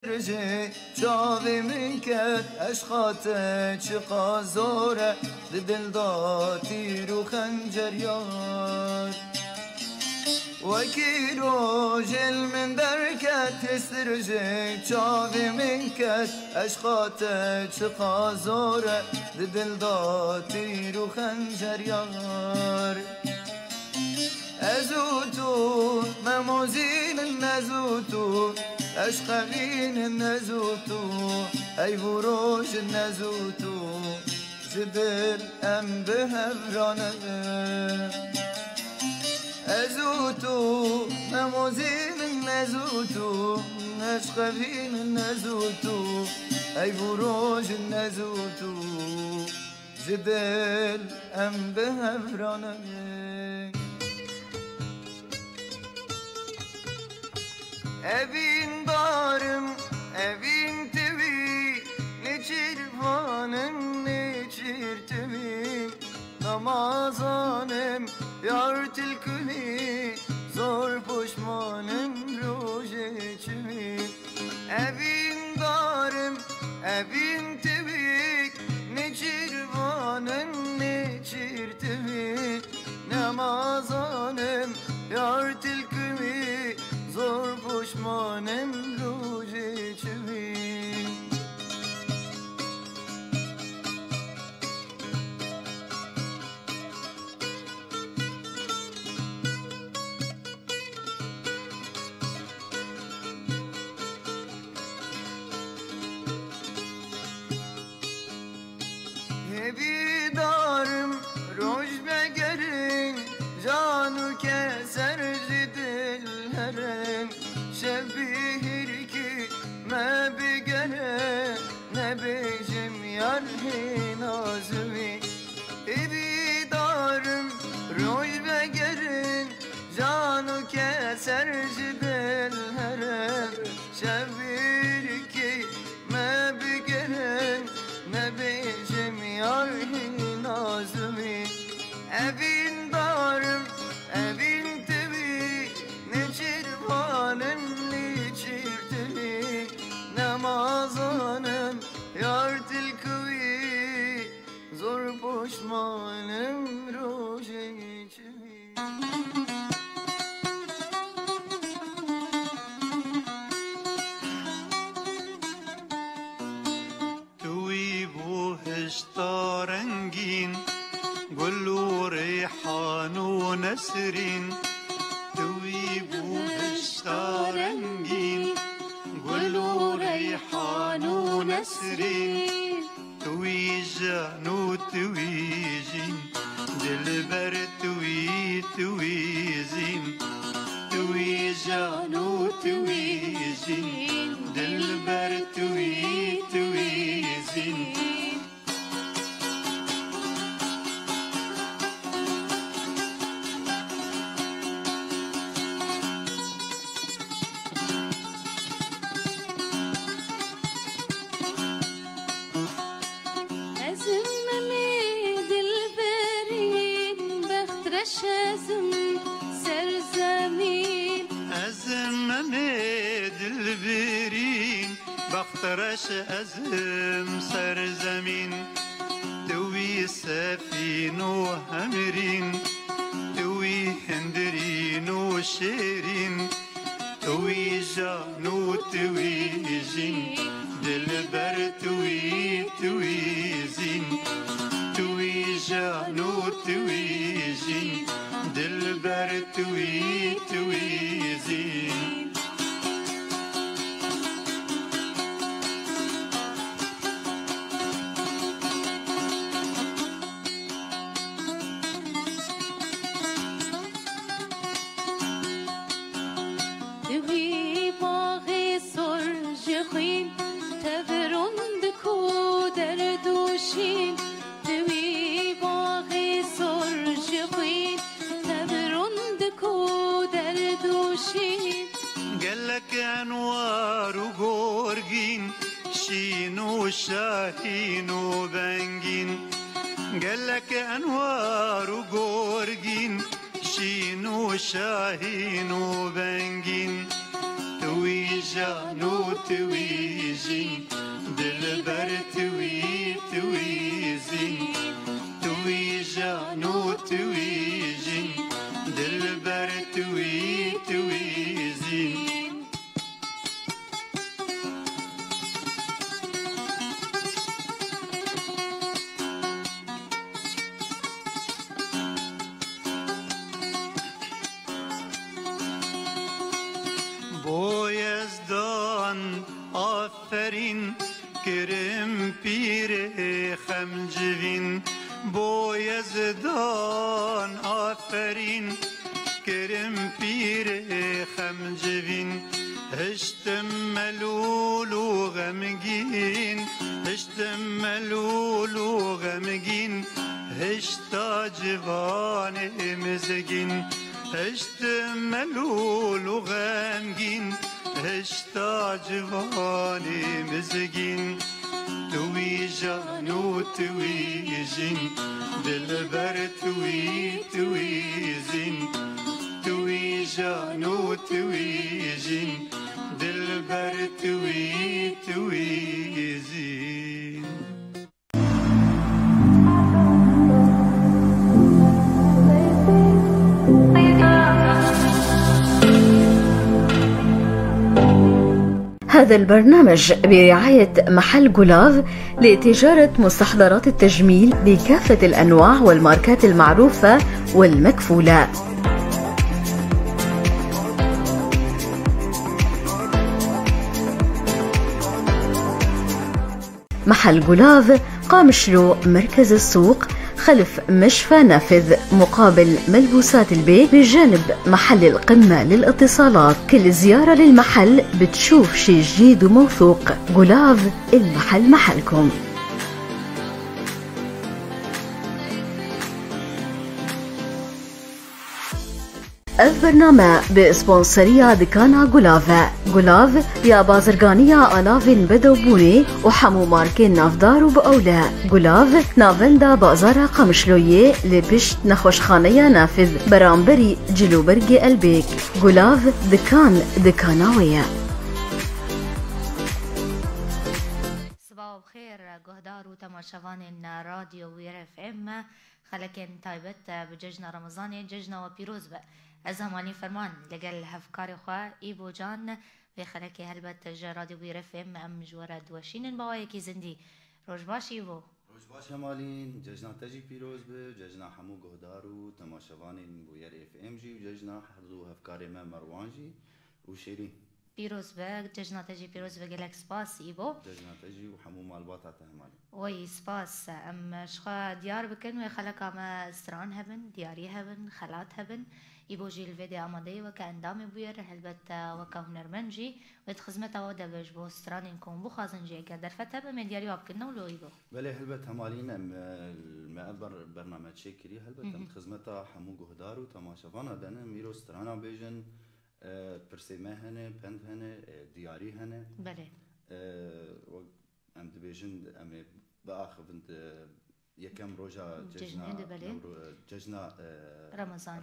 رجي شافي من كت أشخاطك شقازورة دل داتير وخنجر يار وكيلو جل من دركت استرجي شافي من كت أشخاطك شقازورة دل داتير وخنجر يار أزوتو مموزين النزوتو أشقبين النزوتو أي بروش النزوتو جبل أم بهبرانه أزوتو مموزين النزوتو أشقبين النزوتو أي بروش النزوتو جبل أم بهبرانه Evin darım, evin tevi, ne çirvanım, ne çirtevim. Namazanım, yar tilkuni, zor poşmanım, rojeçimi. Evin darım, evin tevi, ne çirvanım, ne çirtevim. Namazanım, yar tilkuni, zor poşmanem rojeçimi. Hebi darım roj begerin canı keser dilherin şebihir ki me bigene ne bejim yar hinazmi Hebi darım roj begerin canı keser dilherin şebihir ki me bigene ne bejim yar hinazmi Evin darım, evin tevi, ne çirvanım, ne çirteli, namazanım, yar tilkvi, zor poşmanım, rojeçimi. توی بو هشتا رنگین گلو ریحان و نسرین توی بو هشتا رنگین گلو ریحان و نسرین توی جان و توی جین دلبر توی زین توی جان و توی جین دلبر توی زین شازم سرزمين أزم دلبرين بخترش أزم سرزمين توي سفين وهمرين توي هندرين وشيرين توي جان وتوي جين دلبر توي زين توي جان وتوي جين دلبر توي زين توي باغي سرج خوين تبرند كودر دوشين توي باغي سرج خوين تبرند كودر دوشين قالك انوار وقورقين شين وشاهين وبنجين قالك انوار وقورقين شين وشاهين وبنجين توي جانو تويجين دلبر تويزين توي جانو تويجين دلبر تويزين آفرین کرم پیر خمجوین بویزدان آفرین کرم پیر خمجوین هشتم ملول و غمگین هشتم ملول و غمگین هشتا جوان مزگین هشتم ملول و غمگین هشتا جوانی مزگین توی جانو توی جین دلبر توی زین توی جانو توی جین دلبر توی زین هذا البرنامج برعاية محل جولاف لتجارة مستحضرات التجميل بكافة الأنواع والماركات المعروفة والمكفولة. محل جولاف قامشلو مركز السوق خلف مشفى نافذ مقابل ملبوسات البيت بجانب محل القمة للاتصالات. كل زيارة للمحل بتشوف شي جديد وموثوق. جولاف المحل محلكم. البرنامج بسبونسرية دكانا جولافا. جولاف يا بازرگانية آلافين بدوبوني وحمو ماركين نافدار وبأولا. جولاف نافندا بازارة قمشلوية لبشت نخوشخانية نافذ برامبري جلوبرگي البيك. جولاف دكاناوية. صباح بخير قهدار وتماشوان راديو وير اف ام. خلكن تايبت بججنا رمضاني ججنا وبيروز بقى از همانی فرمان لگل هفکار خواه ایبو جان به خلکی هلبت رادیو ویر اف ام جوره دوشینن با یکی زندی. روش باش ایبو. روش باش همالین ججنا تجی پیروز به ججنا حمو گهدارو تماشوانین ویر اف ام جی و ججنا حضو هفکار ما مروان جی و شیرین پیروز به ججنا تجی پیروز به گلک سپاس ایبو ججنا تجی و حمو مالباطا همالین وی سپاس ام شخوا دیار بکن و خلکا ما استران هبن دیاری هبن خلات هبن ایبو جی الفيديو آماده و که اندام بویر هلبت و که هنرمنجی و خدمت او دبش بو استران کن بو خازن جی که در فتح به مدیاری واب کنه ولو ایبو بله هلبت همالین ما برنامج شکری هلبت خدمت حمو گهدار و تماشاوان دنه میرو استران بیجن پرسیمه هنه پند هنه دیاری هنه بله و ام دبیجن ام باخفند یکم روزا ججنا رمضان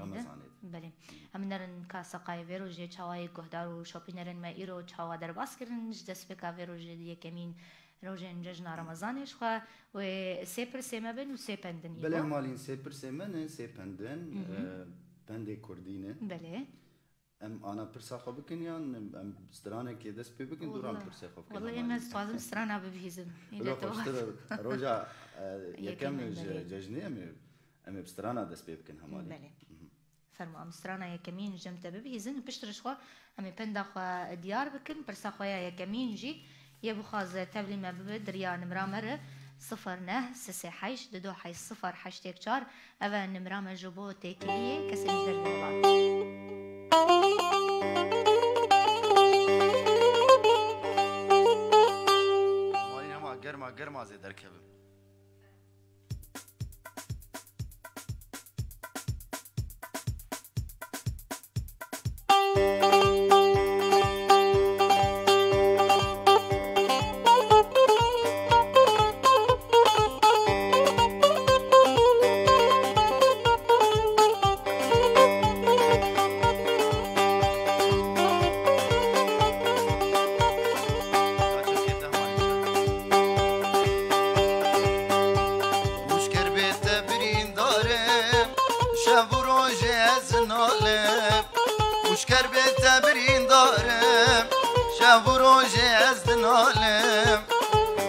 بله هم نرن کاسقای ویروجی چوای گهدار و شاپی نرن ما ایرو چوا در باس کردن دست بکا ویروجی یکمین روزن ججنا رمضانش خو و سپر سیمه بن و سپندن بله مالین سپر سیمه سپندن پند کردینه بله انا پرساخو بکن یا ام استرانه که دست پی بکن دوران پرساخو بکن والله انا استوازم استرانه ببهیزم روزا یکم ججنی ام بسترانه دست پی بکن همالی بله فرما ام استرانه یکمین جمت ببهیزن پشترش خو ام پندا خو دیار بکن پرساخو یکمین جی یبو خاز تبلی ما بدریا نمره مره 09 6 2 0 8 4 اوا نمره مجبو تکلیه کسی در والله گرما زی در کبم شب و روز از نالم مشکر به تبرین دارم شب و روز از نالم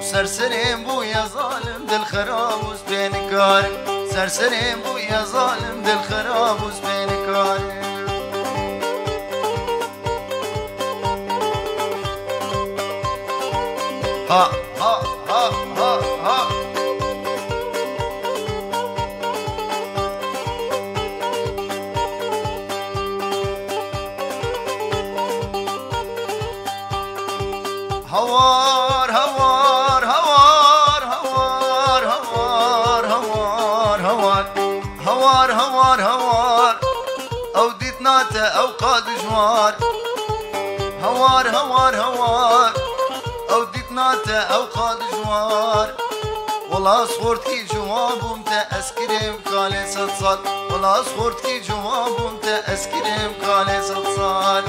سرسریم بوی ظالم دل خراب و بین کارم سرسریم بوی ظالم دل خراب و بین کارم ها ها ها ها ها هوار هوار هوار هوار هوار هوار هوار هوار هوار هوار او ديتناتا او قاد جوار هوار هوار هوار او ديتناتا او قاد جوار والله صورت كي جواب وانت اسكريم قالي صال والله صورت كي جواب وانت اسكريم قالي صال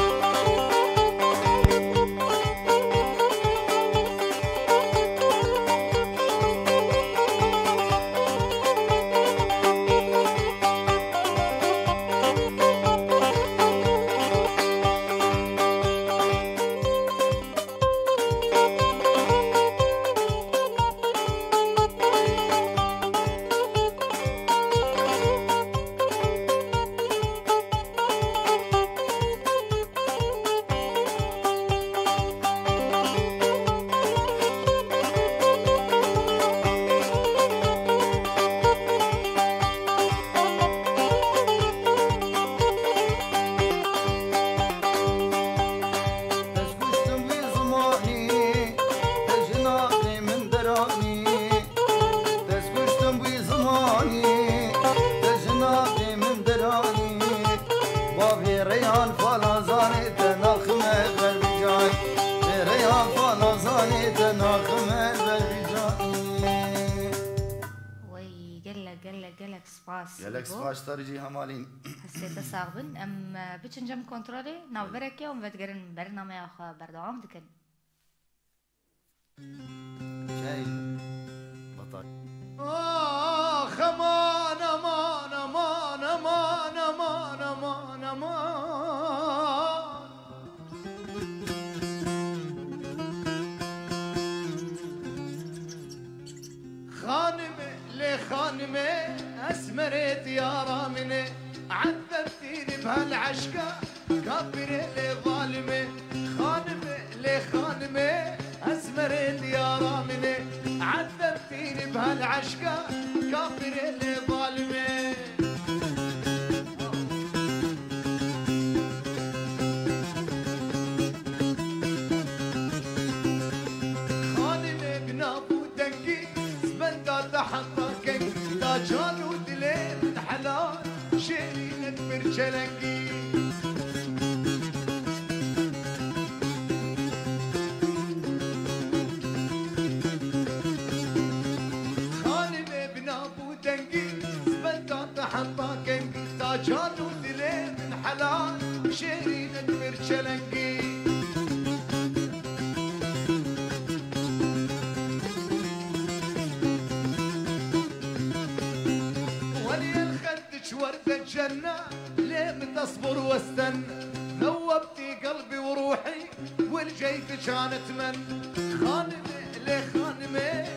گلک سپاس ترجی همالین حسیت ساغبن ام بچنجم کنترلی ناو برکه ام بدگرن برنامه آخا بردوام دکن شاید بطل آخ امان امان امان امان امان امان امان خانمه لخانمه اسمرت يا رامنه عذبتيني بهالعشقة كافرة لظالمة خانمة لخانمة اسمرت يا رامنه عذبتيني بهالعشقة كافرة لظالمة خانمة بنابو دنقي سبندا تحطر كنقي تاجان ودليل حلال شيرين برشلنقي خانمة بنابو دنقي سبندا تحطر كنقي تاجان ودليل حلال شيرين برشلنقي وردة الجنة ليه متصبر واستنى ذوبتي قلبي وروحي والجيت كانت من خانمة ليه خانمة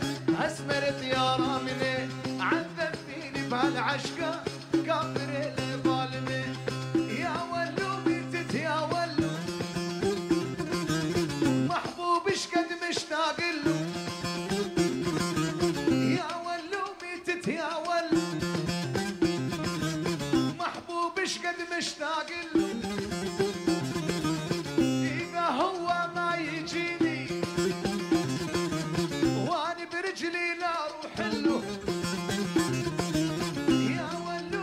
اسمرت يا رامنة عذبتيني بهالعشقة كافرة ليه ظالمة يا ولو ميتت يا ولو محبوب شقد مشتاق له يا ولو ميتت يا ولو قد مشتاق له إذا هو ما يجيني وأنا برجلي لا أروح له يا ولو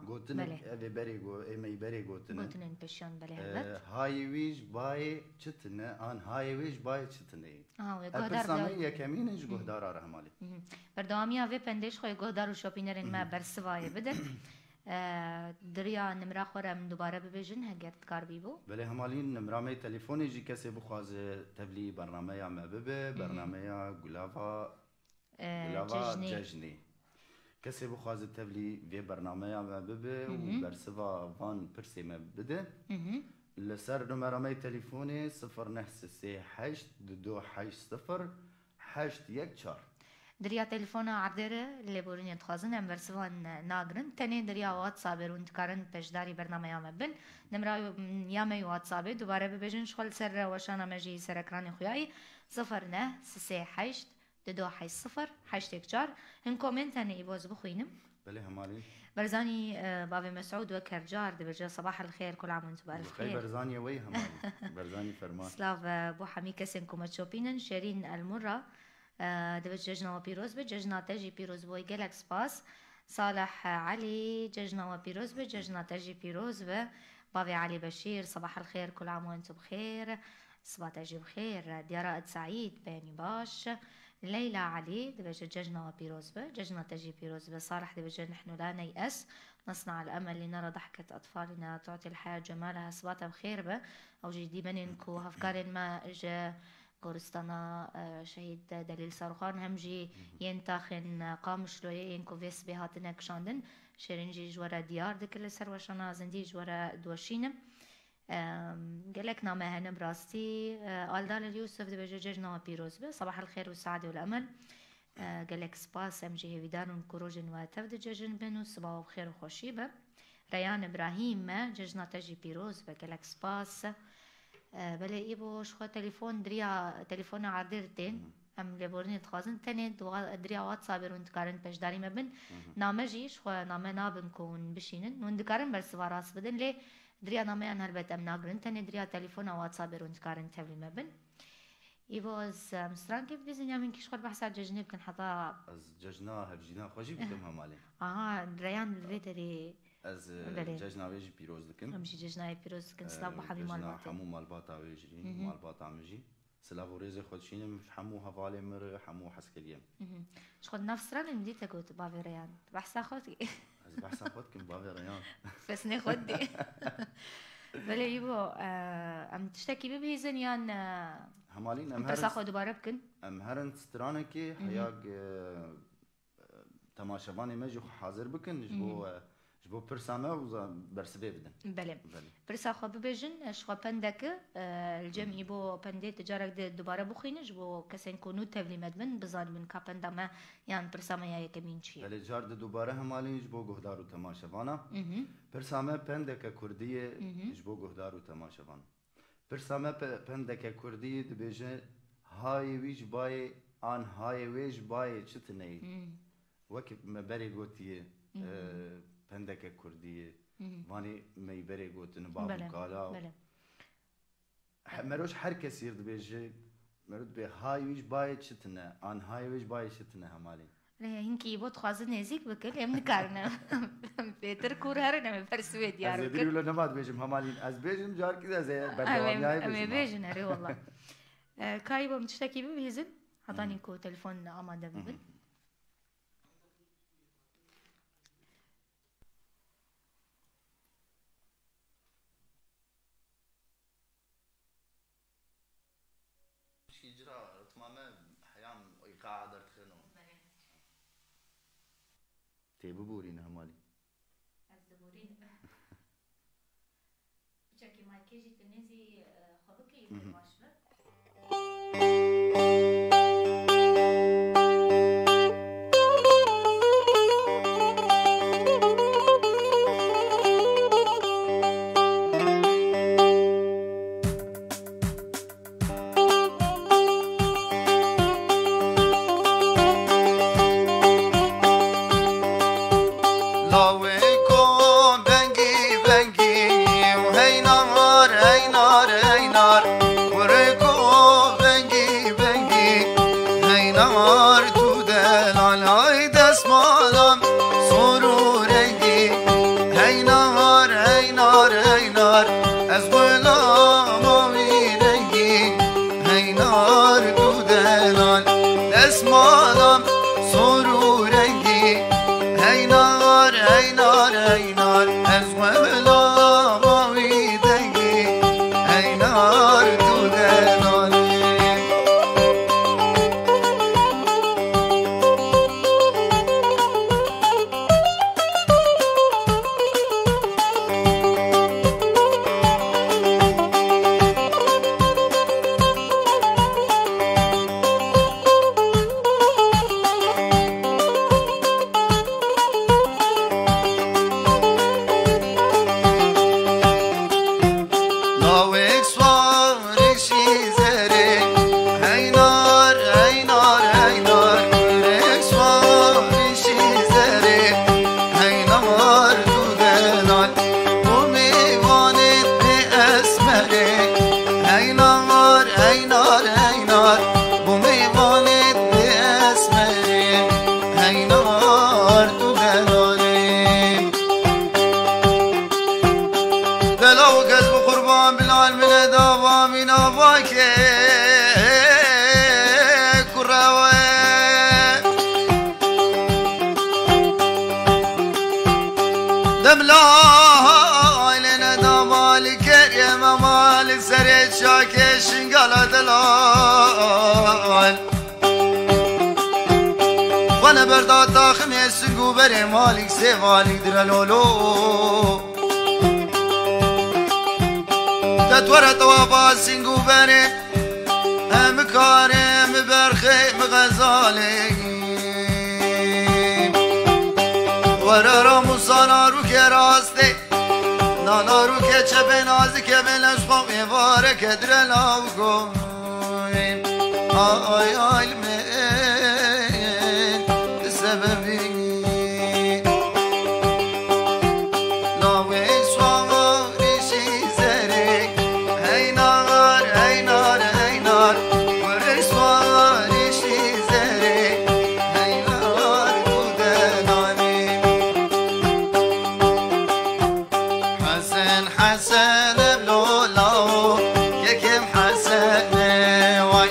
گوتن اوی بری گو ایمی بری گوتن گوتنین پشیان بله هلبت های ویش بای چتنه آن های ویش بای چتنه و الپرسامه گهدار یکمینش گهدار آره همالی بردوامی اوی پندش خوی گهدار و شاپینرین ما برسوایه بده دریا نمره خورم دوباره ببیجن هگر کار بیبو بله همالی نمرامه تلفنی جی کسی بخواز تبلی برنامه یا ما ببه برنامه یا گلاوا ججنی کسی بخواز تبلی وی برنامه یا ما ببه و برسوا وان پرسی ما بده لسر نمرامه تلفنی 0938 2280 814 دریا تلفن عردره لبورین تخازن ام برسوان ناگرن تنی دریا واتساب رون تکارن پشداری برنامه یام بن نمره یامی واتساب دوباره ببیجن شغل سر وشانا مجی سر اکران خویایی 0938 2280 814 هن کومنت هنی باز بخوینم بله همالی برزاني بابي مسعود وكرجار دبجة صباح الخير كل عام وانتم بألف خير خير برزاني وي همالی برزاني فرمان سلاف بو حمي كسنكم تشوبينن شيرين المرة دبجة ججنا وبيروز بججنا تجي بيروز بوي جالكس باس صالح علي ججنا وبيروز بججنا تجي بيروز بابي علي بشير صباح الخير كل عام وانتم بخير صباح تجي بخير ديارة سعيد باني باش ليلى علي دبجة ججنا وبيروز ججنا تجي بيروز صالح دبجة نحن لا نيأس نصنع الأمل لنرى ضحكة أطفالنا تعطي الحياة جمالها صباتا بخير أو جدي بننكو هفكار ما إجا قورستانا شهيد دليل صاروخان همجي ينتاخن قامش لو ينكو فيس بهاتنا كشاندن شيرنجي جورا ديار دكل سروشانا زندي جورا دوشينم قالك نامه هنا براستي آلدال اليوسف دبجة ججنا وبيروز صباح الخير والسعادة والأمل قالك سباس امجي هيدارون كروجن وتفد ججن بنو صباح بخير وخوشيبة ريان إبراهيم ججنا تجي بيروز قالك سباس بله ایبو شخو تلفن دریا تلفن عردرتين ام لبورني تخازن تاني دریا واتساب رون تكارن پشداری مبن نامه جي شخو نامه نابن كون بشينن نون دكارن برس واراس بدن لي دریا نامه ان هلبت ام ناگرن تاني دریا تلفن واتساب رون تكارن تبلي مبن ایبو از مستران كيف ديزن يامن كي شخو بحث ججنب كن حطا از ججنا هفجينا خوشي بكم همالي ريان الفيتري از ججنا ويجي بيروز دكن امشي ججنا بيروز كن سلاف وحبي مالباطي حمو مالباطا ويجري مالباطا عمجي سلاف وريزي خودشينم حمو هفالي مر حمو حسكريم شخو نفس ران مديتا قلت بابي ريان بحثا خوتي از بحثا خودكم بابي ريان فسني خدي بله يبو ام تشتكي ببهيزن يان همالين ام ترساخو دوباره بكن ام هرن سترانكي حياق تماشاواني مجو حاضر بكن جبو برسامه و برسبه بدن بله برساخو ببجن شخو پندك الجمعي بو پنده تجارك دوباره بخينه جبو كسين كونو تبلي مدبن بزان من كابندا ما يان برسامه يا يكمين چيه بله جار دوباره همالين جبو گهدارو تماشاوانا برسامه پندك كرديه جبو گهدارو تماشاوانا برسامه پندك كرديه دبيجه هاي ويش باي آن هاي ويش باي چتنه وكيف مبري قوتيه پندك كرديه واني ميبري قوتن بابو قالا مروش هر كسي يرد بيجي مرد به هاي ويش باي چتنه آن هاي ويش باي چتنه همالي هنكي بود خوازه نزيك بكل هم نكارنا بيتر كور هرنا مفرسوه ديارو از يدري ولا نبات بيجم همالين از بيجم جار كده زي بدوامي هاي بيجم بيجن هري والله كايبو متشتكي ببهزن حطاني كو تلفون اماده ببن شجرة تماما حيام إيقاع درتخنو تيبو بورين همالي الزبورين بشكل ما كيجي تنزي خبكي بالمشبك Corre هینار هینار از غلام آمیرگی هینار تو دلال اسمانم سرورگی هینار هینار هینار از غلام آمیرگی هینار تو دلال وانا برداد داخم يسقو بري مالك سيفالي درلولو تتورى طوابا سنقو بري مكارم برخي مغزالي ورا رامو صانا روكي راستي نانا روكي چبه نازك بلشقو يبارك درلاو قوي آي آي المين سببي لاوي صواري شي زري هاي نار هاي نار هاي نار وري صواري شي زري هاي نار ودناني حسن حسن بلولاو يكم حسن واي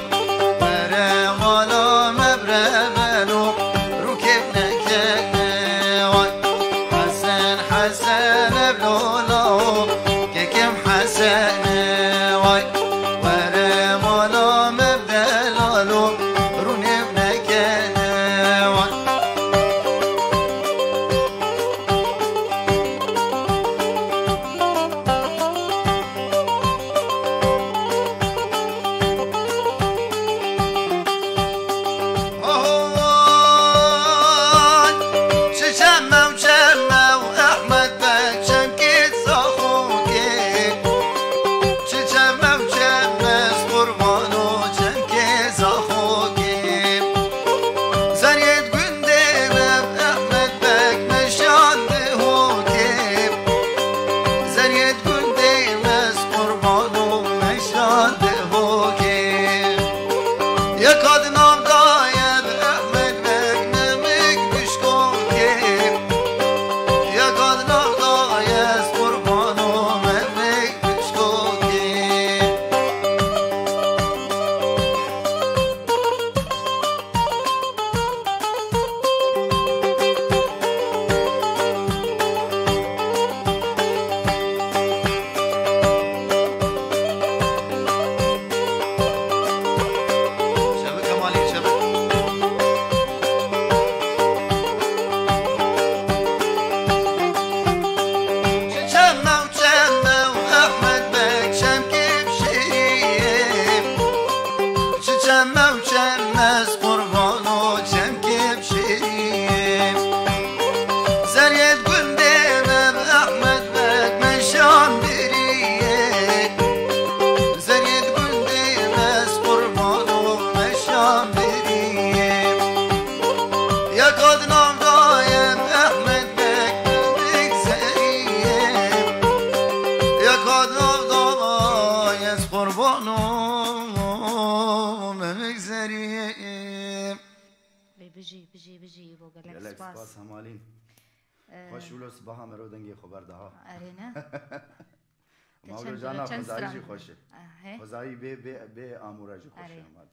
بيجي بوقال لك لك سباس سباس همالين خوش ولو صباحا مرو دنگی خبر ده ارينا مولو جانا چند خدایی سرم. جی خوشه هه خدایی به آمورا جی خوشه آره. همال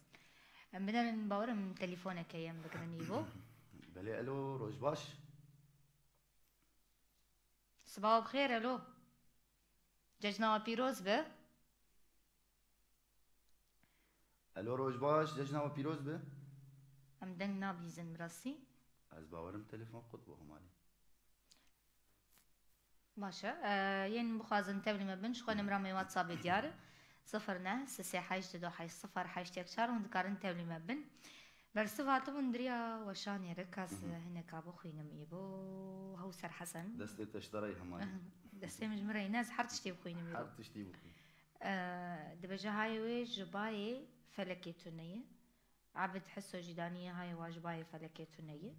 بدنا نبورم تليفونك ايام بكرني بو بله الو روش باش صباح بخير الو ججنا بيروز به الو روش باش ججنا و پیروز به ام دنگ نابيزن براسي از باورم تلفن قطبه همالی باشا ين بخازن تبلي ما بنش خو نمرة مي واتساب ديار 09 6 صفر 8 شهر وندكارن تبلي ما بن برسفاتو بندريا وشان يركز هنا كابو خوينم ايبو هو سر حسن دستی تشتری همالی دستي مجمرة ناس حرت شتي بخوينم هر ايبو تشتی بخی دبجا هاي وي جباي فلكي تونية عبد حسو جدانية هاي واجباي فلكي تونية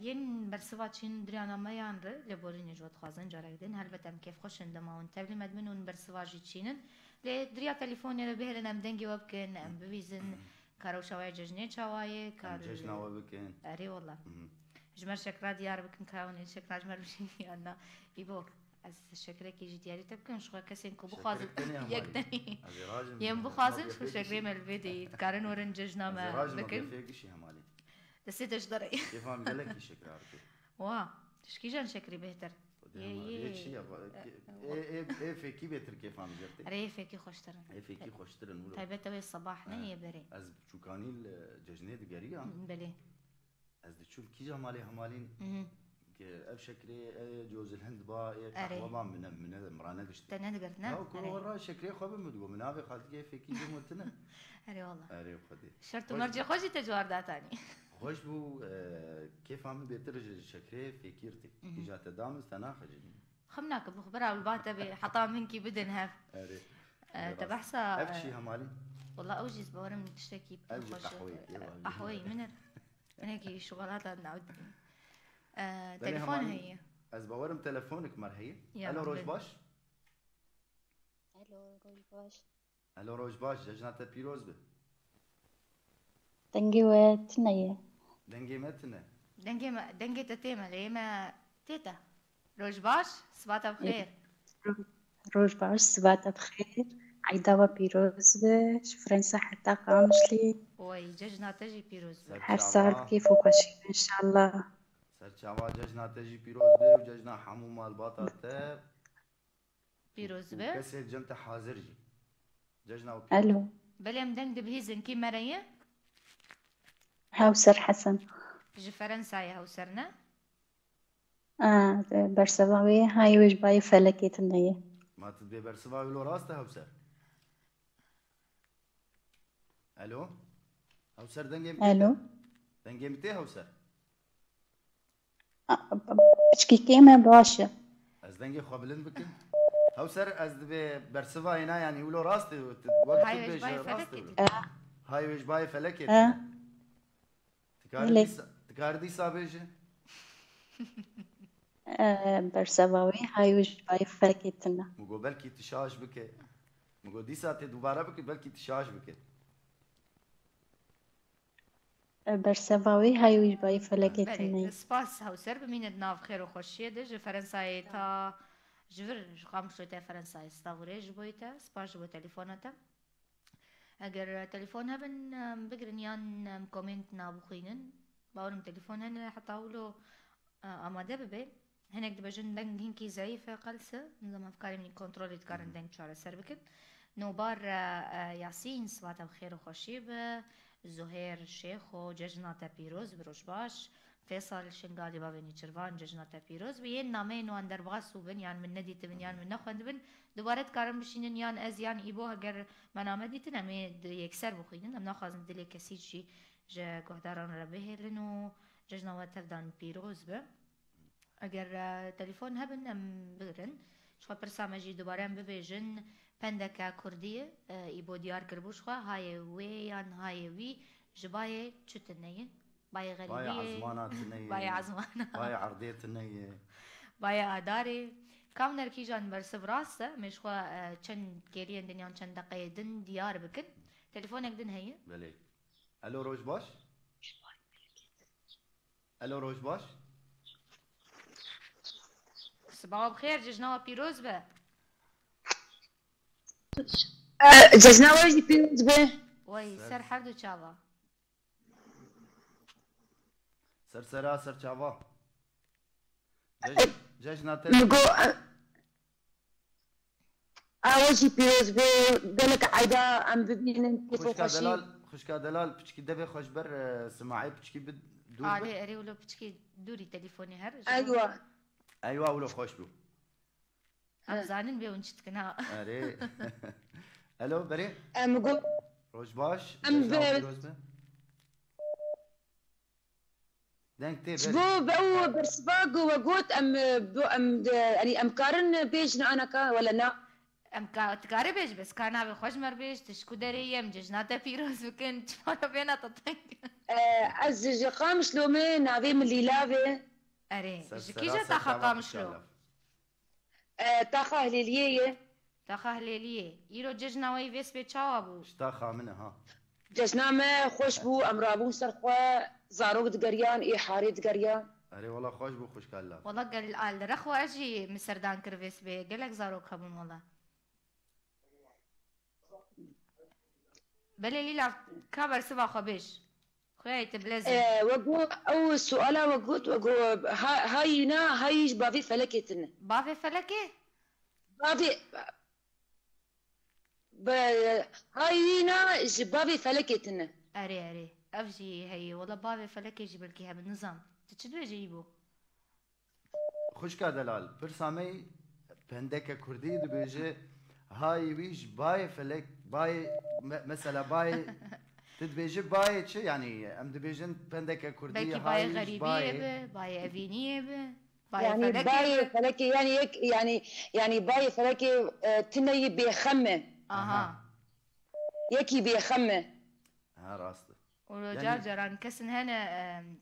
ين برسفات شين دريانا ما يانر لبولين جوت خوازن جاركدن هلبتم كيف خوش اندما ونتبلي مدمنون برسفاجي تشينن لدريا تليفوني ربهلن ام دنگي وبكن ام ببيزن كارو شواي ججني شواي كار ججنا و بکن اري والله جمر شكرا ديار بكن كاوني شكرا جمر بشيني انا يبوك از شكرا كي جي دياري تبكن شو كسين كو بخازن يقدني يم بخازن شو شكرا مال فيدي كارن ورن ججنا ما بكن فيكشي همالی دسيتش دري كيف هم قالك شكرا عرفت وا تشكي جان شكري بهتر هيك شيء ايه فيكي بيتر كيف هم جرتي ريفك خوشترن ايه فيكي خوشترن ولو طيب توي الصباح نية بري از چوکانی ججنه دگری هم بلي از دچوب کی جمالی همالین که اف شکری جوز الهند با أري. قهوه من مرانه دشت تنادقرنا او كل ورا شكري خوب مدغو منافي خالتي فيكي جمتنا اري والله اري خدي شرط مرجي خوشي تجوار داتاني خوش بو كيف عم بيتر شكري فيكيرتي اجات دامز تنا خجني خمناك بخبرها والباتا بحطام منكي بدن هاف اري تبحسا افشي همالي والله اوجيز بورم من تشتكي أجي خوش قحوي. قحوي من هيك شغلات نعود تليفون هي از باورم تلفونك مرهي يا الو روج بل. باش الو روج باش الو روج باش ججنات بيروز به دنگي وتنية دنگي متنا دنجي تتيما ليما تيتا روج باش صباتا بخير روج باش سباتة بخير عيدا وبيروز فرنسا حتى قامشلي وي ججنا تجي بيروز هر سال كيف وكشي إن شاء الله سرچاوا ججنات جي بيروز به وججنا حمو مال باطا بيروز به كسر جنت حاضر جي ججنا ألو بلي مدنگ دبهيزن كي مرية هاوسر حسن جي فرنسا يا هوسرنا برسواوي هاي وش باي فلكي تنية ما تبي برسوا ولو راسته هوسر الو هوسر ألو دنگي متي هوسر بشكي كيما باشا از دنگي خوبلن بكن هوسر از دبي برسوا هنا يعني ولو راسته وقت هاي وش بيش باي راسته فلكي هاي وش باي فلكي ليه؟ تكاردي سابيجي برسواوي هاي وش باي فلكي تنية مگو بلكي تشاش بك مگو دي ساعت دوباره بك بلكي تشاش بك برسواوي هاي وش باي فلكي بلي تنية سباس هاوسر بمين ناف خير وخوشيه دج فرنساي تا جبر خامشو تا فرنساي ستاوري جبويتا سباس جبو تليفوناتا اگر تليفونها بن بقرن يان كومنت نابو خينن باورم تليفونها حتى اولو اماده ببي هناك دبجن دنگ هنكي ضعيفة قلسة نظام افكاري من كنترول يتقارن دنگ شعر سر بكت نوبار ياسين سواتا بخير وخوشيب زهير الشيخ وججناتا بيروز بروش باش فيصل شنقالي بابيني چرفان ججناتا بيروز بيين نامين وان دربغاس وبن يان من ندي تبن يان من نخوند بن دوباره تكارن بشينن يان از يان ايبو هگر منامه ديتن امي يكسر بخينن ام ناخازن دلي كسيج جي جا قهداران ربه لنو ججناتا تفدان بيروز به اگر تليفون هبن ام بگرن شخوا برسامجي دوباره ام ببيجن پندکا کردیه ایبو دیار کربوش خوا های وی یان های وی جبای چتنیه بای باي غریبیه عزمانات نية بای عزمانا باي عرضية نية بای آداره کام نرکی جان برسف راسته مش خوا چند گریان دنیان چند دقیقه دن دیار بکن تليفونك دن هي بلي الو روج باش الو روج باش صباح بخير ججنا وبيروز به ججنا وجهي بيروز به وي سر حردو چاوا سرسرا سر چاوا ججنا مگو وجهي بيروز به قالك عيدا عم ببين كيف خوشي خوشكا دلال بچكي دبي خوش بر سماعي بچكي بدور علي اري ولو بچكي دوري تليفوني هر ايوه ولو خوش بو ام زانن بيون چتكنا اري الو بري مگو روش باش دنك تي شبو بو برسباقو وقوت يعني امكارن بيجنا انا كا ولا نا ام تكاري بيج بس كان خوش مر بيج تشكو دريم ججناتا بيروز وكن تفانا بينا تطنك از قام شلومي نافي من ليلافي اري كيجا تاخا قام شلو تاخا هليليه تاخا هليليه يرو ججنا وي فيس بي تشاوابو اشتاخا منها ججنا ما خوش بو امرابو سرخوا زاروق دقريان اي حاري دقريان اري والله خوش بو خوش كلا والله قال ال رخوا اجي مسردان كرفيس بي قالك زاروق خبون والله بلي ليلا كابر سبا خبيش خويا تبلزم وقو او سؤالا وقوت وقو هاينا هايش بافي فلكتنا بافي فلكي بافي هاينا بافي فلكتنا اري افجي هي والله بافي فلكي جبلكيها بالنظام تشدو يجيبو خوشكا دلال برسامي بندك كردي دبيجي هاي ويش باي فلك باي مثلا باي تدبيجي باي شو يعني ام دبيجن بندك كردية باي غريبية باي افينية يعني باي فلكي يعني باي فلكي تني بيخمه اها يكي بيخمه ها راسته ورجال جران كسن هنا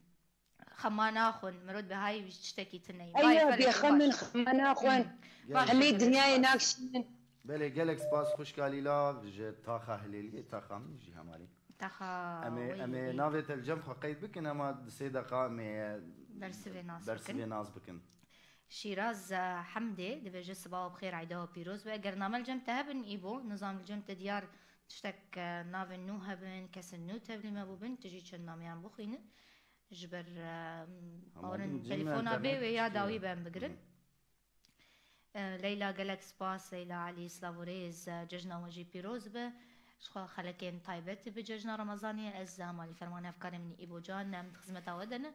خماناخن مرود بهاي بتشتكي تني ايوه بيخمن خماناخن همي الدنيا ناقشين بله قالك سباس خوش كاليلا تاخا هليلي تاخا من جي همالي تاخا امي نافت الجم خقيت بكن اما سيدقا امي برسبي ناس بكن شيراز حمدي دبجي صباح بخير عيدها بيروز وقرنامه الجم تهبن ايبو نظام الجم تديار تشتك نافن نو هبن كسن نو تبلي ما بوبن تجي تشناميان بخين جبر اورن تليفونا بي ويا داوي بان بقرن ليلى قالك سباس ليلى علي سلافوريز ججنا وجي بيروز به شخوا خلكين طيبت بججنا رمضانية الزامة اللي فرمان أفكار من إيبو جان نام خدمة ودنا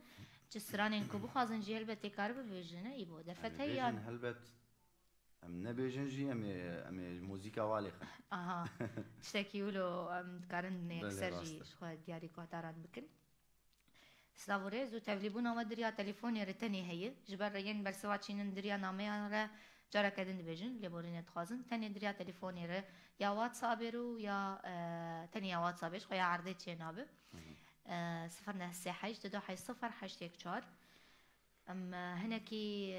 جسرانين كوبو خازن جي هلبت تكار بفيجنا إيبو دفت هيان هلبت أم نبيجن جي أم موسيقى والخة أها تشتكيولو أم تكارن نكسر جي شخوا دياري كواتاران بكن سلافوريز وتبليبونا ودريا تليفوني رتني هي جبر ريان برسواتشين دريا نامي جارا كدن بيجن لبورين تخازن تاني دريا تليفوني ر يا واتساب رو يا تاني يا واتسابش خويا عرضي تشينابه 096 تدو حي 084 ام هناكي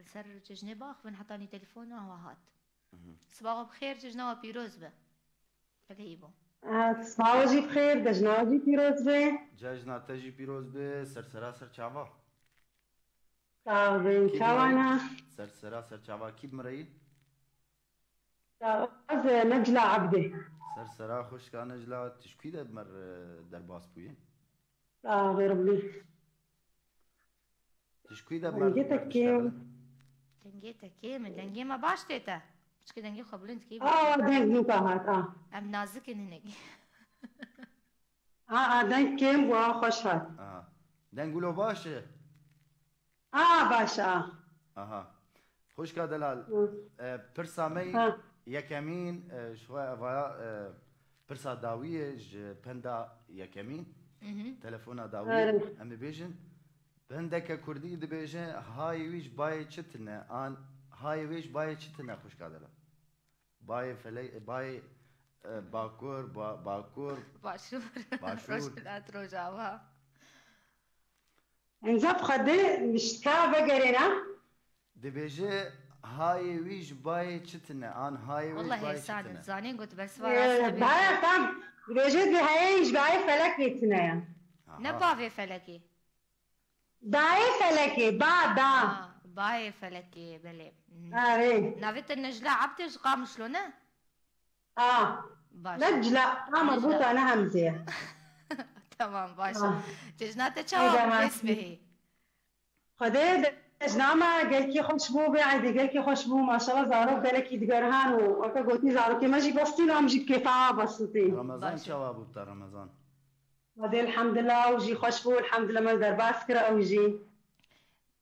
سر ججني باخ بن حطاني تليفون وهو هات صباح بخير ججنا وبيروز به فليبو صباح وجي بخير ججنا وجي بيروز به ججنا تجي بيروز به سر چاوا صافي شوانا سر چاوا كيف مريض از نجلا عبدي سر خوش كان نجلا تشكي دمر درباس بوين غير بلي تشكي دمر دنجيتك كيم دنجي ما باش تيتا مش كده دنجي خبلنت كيف دنجي كهات ام نازكن هناك دنج كيم وخوش هات دنگولو باشه باشا اها خوش کا دلال پرسامي يكمين شويه فايا برسا داويه بندا يكمين تليفونا داويه ام بيجن بندك كردي دبيجن هاي ويش باي چتنا ان هاي ويش باي چتنا خوش کا دلال باي فلي باي باكور باشور رجلات رجاوا انزف خده مشكا بقرنا دبيجي هاي ويش باي چتنا ان هاي ويش والله باي هي سادة چتنا زانين قلت بس وراسها باي طب دبيجي بهايش باي فلكتنا نبا في فلكي باي فلكي با باي فلكي بلي ري نافت النجلة عبتش قام شلونه؟ باشا نجلة مربوطة أنا همزة تمام باشا ججناتك شو اسمه خدي جنامة قال كي خوشبو بعد قال كي خوشبو ما شاء الله زارو قال كي دقرهان وكا قلتي زارو كي ماجي بسطي لهم جي كيفا بسطي رمضان شو بوتا رمضان خدي الحمد لله وجي خوشبو الحمد لله ما دار باسكرة أو جي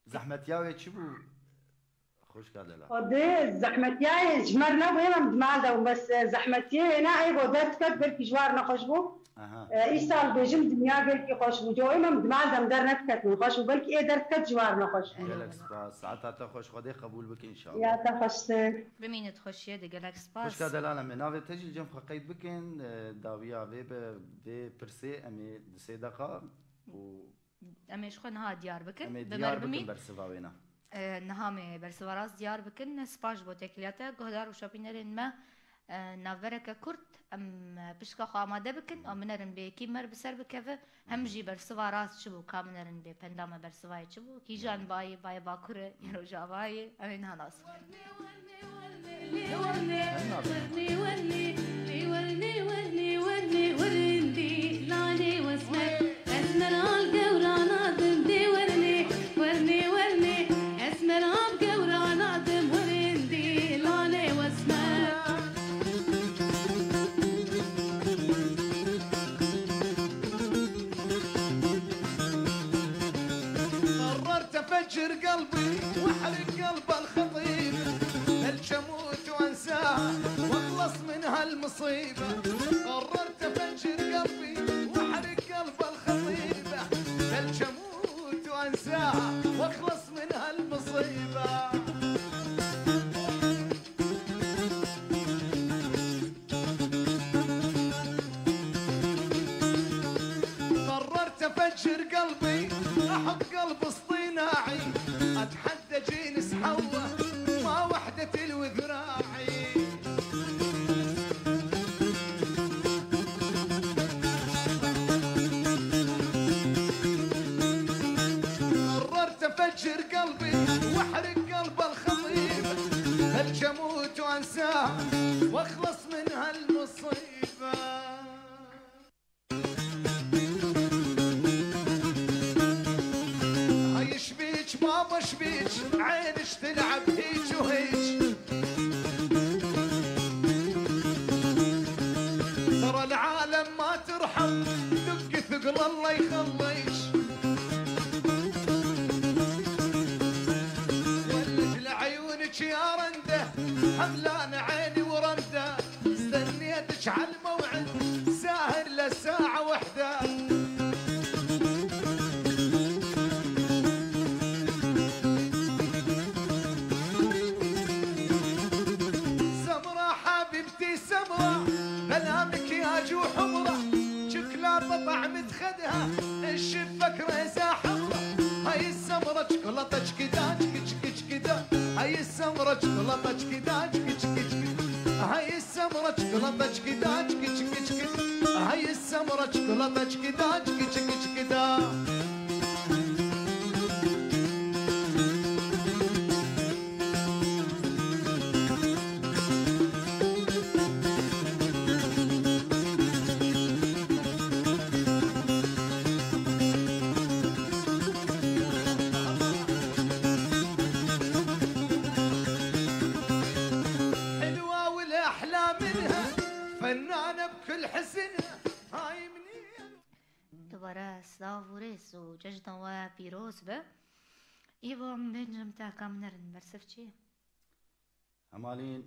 زحمة ياوي تشبو خوش كادلا خدي زحمة ياي جمرنا وين مدمعة بس زحمة ياي هنا أي بودت كد قال كي جوارنا خوشبو إيسال بيجم دنيا قال كي خوشبو جو إمام مدمعة دار نفكت من خوشبو قال كي إيه درت جوارنا خوشبو قالك سباس ساعتها تخش خدي قبول بك إن شاء الله يا تخش بمين تخش يدي قالك سباس خوش كادلا أنا منافي تجي الجنب خقيت بكن داوية في برسي أمي دسي دقة و أمي شخون ها ديار بكن أمي ديار بكن برسواوينا نهامي برسواراس ديار بكن سباش بوتيكلياتا قهدار وشابينرين ما نافرك كرت ام بشكا خاماده بكن ام منرن بي كيمر بسر بكفه هم جي برسواراس شبو كامنرن بي بندام برسواي شبو كي جان باي باكوره يرو جاواي امين هناس فجر قلبي واحرق قلب الخطيب الجموت وانساه واخلص من هالمصيبه قررت افجر قلبي واحرق قلب الخطيب الجموت وانساه واخلص من هالمصيبه قررت افجر قلبي احط قلب اصطناعي اتحدى جنس حوه ما وحدة الوذراعي قررت افجر قلبي واحرق قلب الخطيب الجموت وانساه واخلص من هالمصيبه بابا شبيك عينش تلعب هيج وهيج ترى العالم ما ترحم دق ثقل الله يخليش ولف لعيونك يا رنده حملان عيني ورنده استنيتك على الموعد ساهر لساعة وحده بلامك يا جو حمرة شوكولاتة طعمة خدها الشبك ريزة حمرة هاي السمرة شوكولاتة كدا كدا هاي السمرة شوكولاتة كدا كدا هاي السمرة شوكولاتة كدا كدا هاي السمرة شوكولاتة كدا كدا سافوريس وججنا وبيروز به إيبا بنجم تا كامنرن برسفشي همالين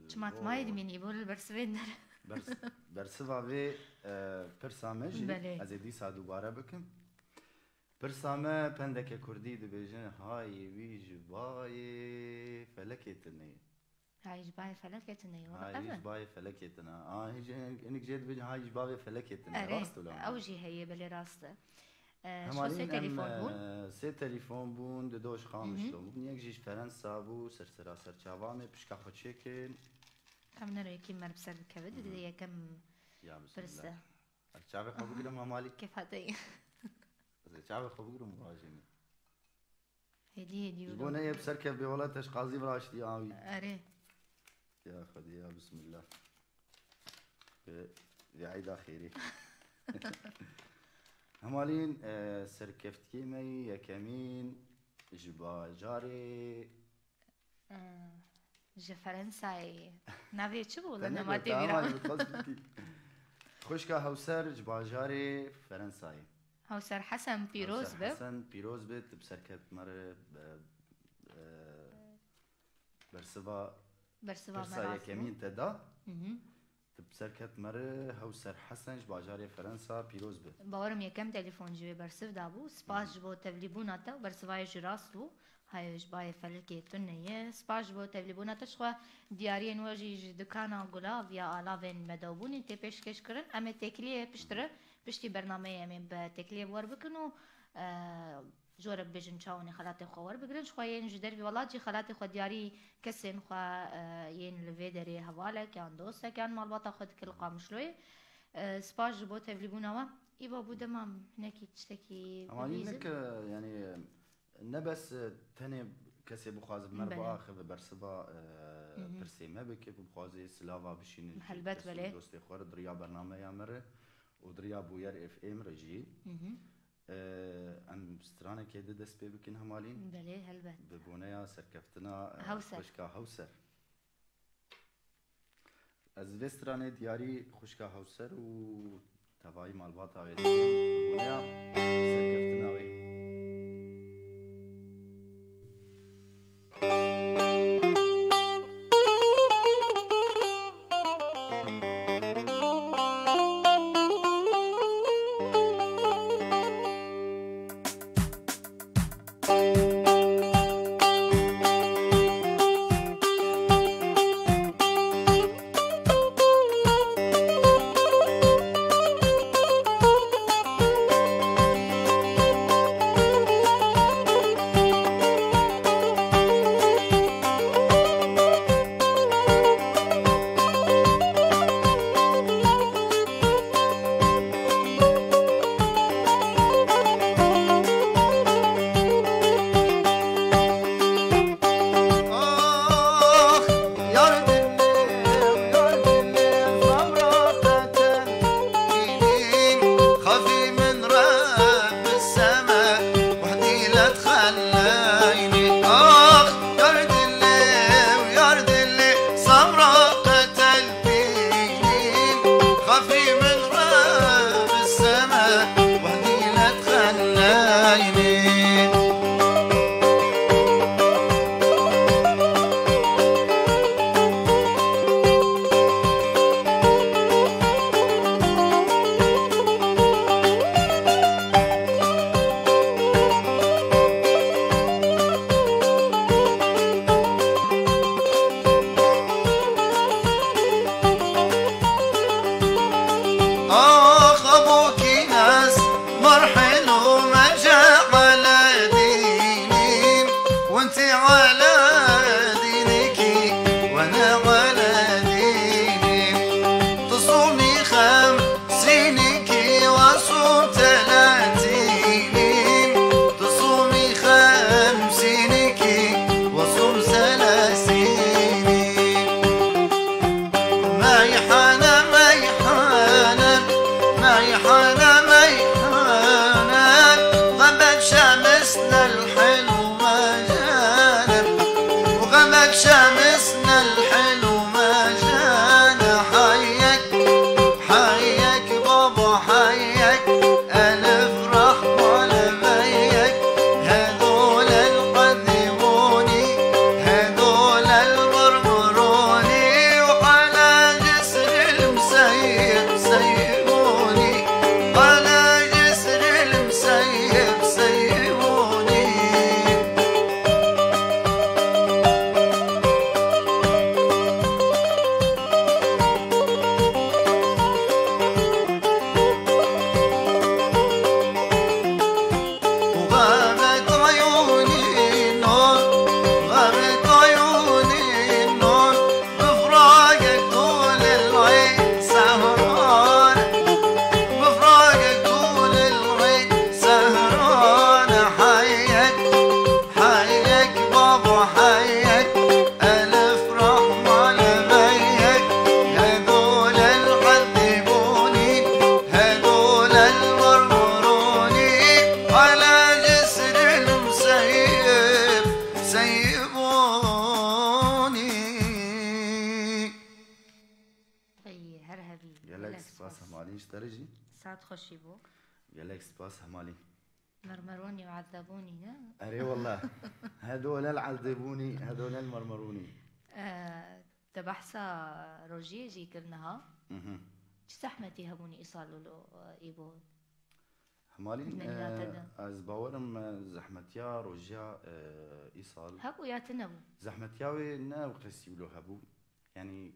شمات ما يدمين يبول البرسفين برسفا في برسامجي أزيدي سادو بارا بكم برسامة بندك كردي دبيجن هاي ويج باي فلكتني هاي جباي فلكتني هاي جباي فلكتنا هيج انك جيت بين هاي جباي فلكتنا راست ولا اوجي هي بلي راسته شو سي تليفون بون سي تليفون بون دوش خامش لو بون يك جيش فرنسا بو سرسرا سرچاوامه بشكا خوچكن كم نرى كم مر بسر كبد دي كم برسه الشعب خبوق لهم مالك كيف هاتي الشعب خبوق لهم مراجمي هدي جبونا ايه بسركف بولاتش قاضي براشتي عاوي اري يا خدي يا بسم الله يا عيد خيري همالين سركفتكي مي يكمين جبا جاري جا فرنساي نافي چه بولا نماتی بیرام خوشكا هوسر جبا جاري فرنساي هوسر حسن بيروز به حسن بيروز بيت بسركت مر برسبا برسا يكمين تدا بسركت مر هوسر حسن جبا جاري فرنسا بيروز بيت باورم يكم تليفون جوي برسف دابو سپاس بو تبلیبونا تا برسوای جراسلو هاي جباي فلكي تنية سپاس بو تبلیبونا تشخوا دياري نواجي دكانا غلاف يا آلافين مدوبوني تي پیشکش کرن اما تکلیه پشتره پشتی برنامه امی با تکلیه بوار بکنو جورب بجن چاوني خلاتي خوار بگرن شخوا ين جدر بي والله جي خلاتي خوا دياري كسن خوا ين لفيدري هوالا كان دوستا كان مالباتا خود كل قامشلوي سپاس بو تبلیبونا و إيبا بودمام نكي تشتكي أمانينك يعني نبس تاني كسي بخواز بمربع خذ برسبا برسيمة بك بخوازي سلافا بشين حلبت بلي دوستي خوار دريا برنامج يامر ودريا بوير اف ام رجي ام سترانه كده دس بي بكن همالين بلي هلبت ببونيا سركفتنا هوسر خوشكا هوسر از وسترانه دياري خوشكا هوسر و تبعي مالباتا غير بونيا سركفتنا وي همالين اشترجي ساعات خوشي بو قالك سباس همالين مرمروني وعذبوني لا اري والله هذول العذبوني هذول المرمروني تبحثا روجي جي كرنها زحمتي هبوني إيصالوا له إيبو همالين از باورم زحمتيا روجيا إيصال هبو يا تنبو زحمتياوي نا وقسي له هبو يعني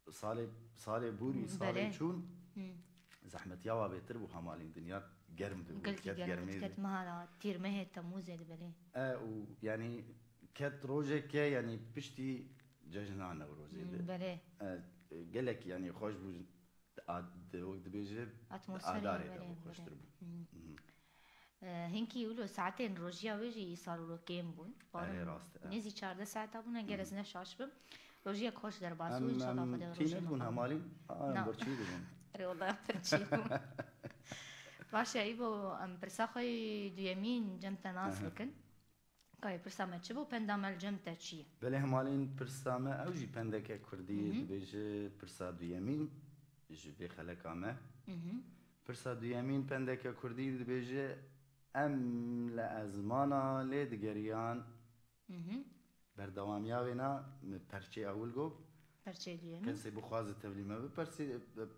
صالي بوري صالي شون زحمتياوا بيتر بو همالين دنيا گرم دو قلتي گرم كت مهارا تير مه تموز دبلي ويعني كت روجه كي يعني بشتي ججنانا روجه بله قالك يعني خوش بو عاد وقت بيجي اتموسفير خوش تربو هنكي يقولوا ساعتين روجيا ويجي يصاروا له كيم بون نزي 14 ساعة بونا جرز نشاش بم روجيا خوش در باسو ان شاء الله فدا روجيا تيند بون همالين برچي بون اري والله برچي باشا ايبو ام برساخي دو يمين جمتا ناس لكن كاي برسامه تشبو بندامل جمتا تشي بله همالين برسامه او جي بندك كردي بيجي برسا دو يمين جي بي خلقامه برسا دو يمين بندك كردي بيجي ام لازمانا لدگريان بردواميا وينا پرچه اول گو پرچه دو يمين كنسي بخواز تبليمه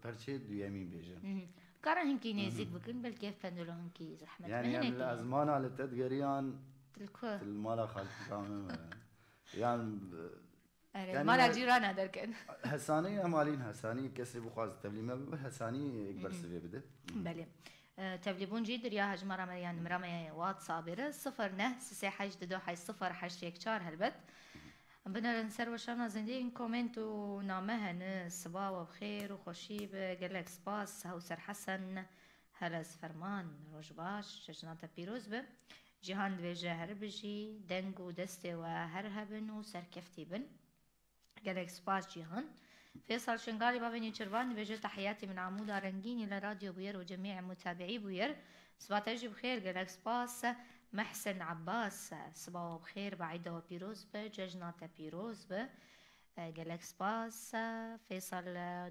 پرچه دو يمين بيجي كارا هنكي نيزيك بكن بل كيف بندلو هنكي زحمت يعني الازمانه لتدقريان تلكو المالا خالتي يعني مالا جيرانا دركن هساني امالين هساني كسر بخواز تبليمه هساني اكبر سبي بده بله تبليبون جيدر يا هجمره مريان مرامي واتسابره 09 6 حي 0 حشيك 4 هلبت بنا نسر وشانا زندين كومنت ونامهن صباح وبخير وخوشيب قالك سباس هوسر حسن هلس فرمان روجباش جناتا بيروز به جهان بيجا هربجي دنگو دستي وهرهبن وسركفتي بن قالك سباس جهان فيصل شنغالي بابني شربان بيجا تحياتي من عمودة رنجيني لراديو بوير وجميع متابعي بوير سباتاجي بخير قالك سباس محسن عباس صباح بخير بعيدة وبيروز به ججناتا بيروز به قالك سباس فيصل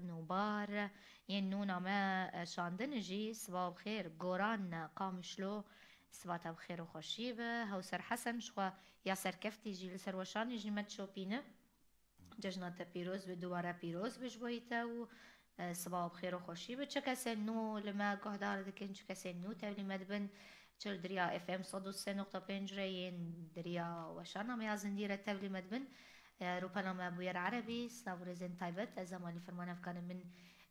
نوبار ينونا ما شاندنجي صباح بخير قوران قامشلو صباح بخير وخشيبه هوسر حسن شخوا ياسر كفتي جي لسر وشان يجي متشوبينه ججناتا بيروز به دوباره بيروز بجبويته و صباح بخير وخشيبه چكسن نو لما قهدار دكن چكسن نو تبلي مدبن چل دريا اف ام 103.5 رين دريا وشانا ميازن ديره تبلي مدبن روبانا بوير عربي ساورزن تايبت زماني فرمان افكان من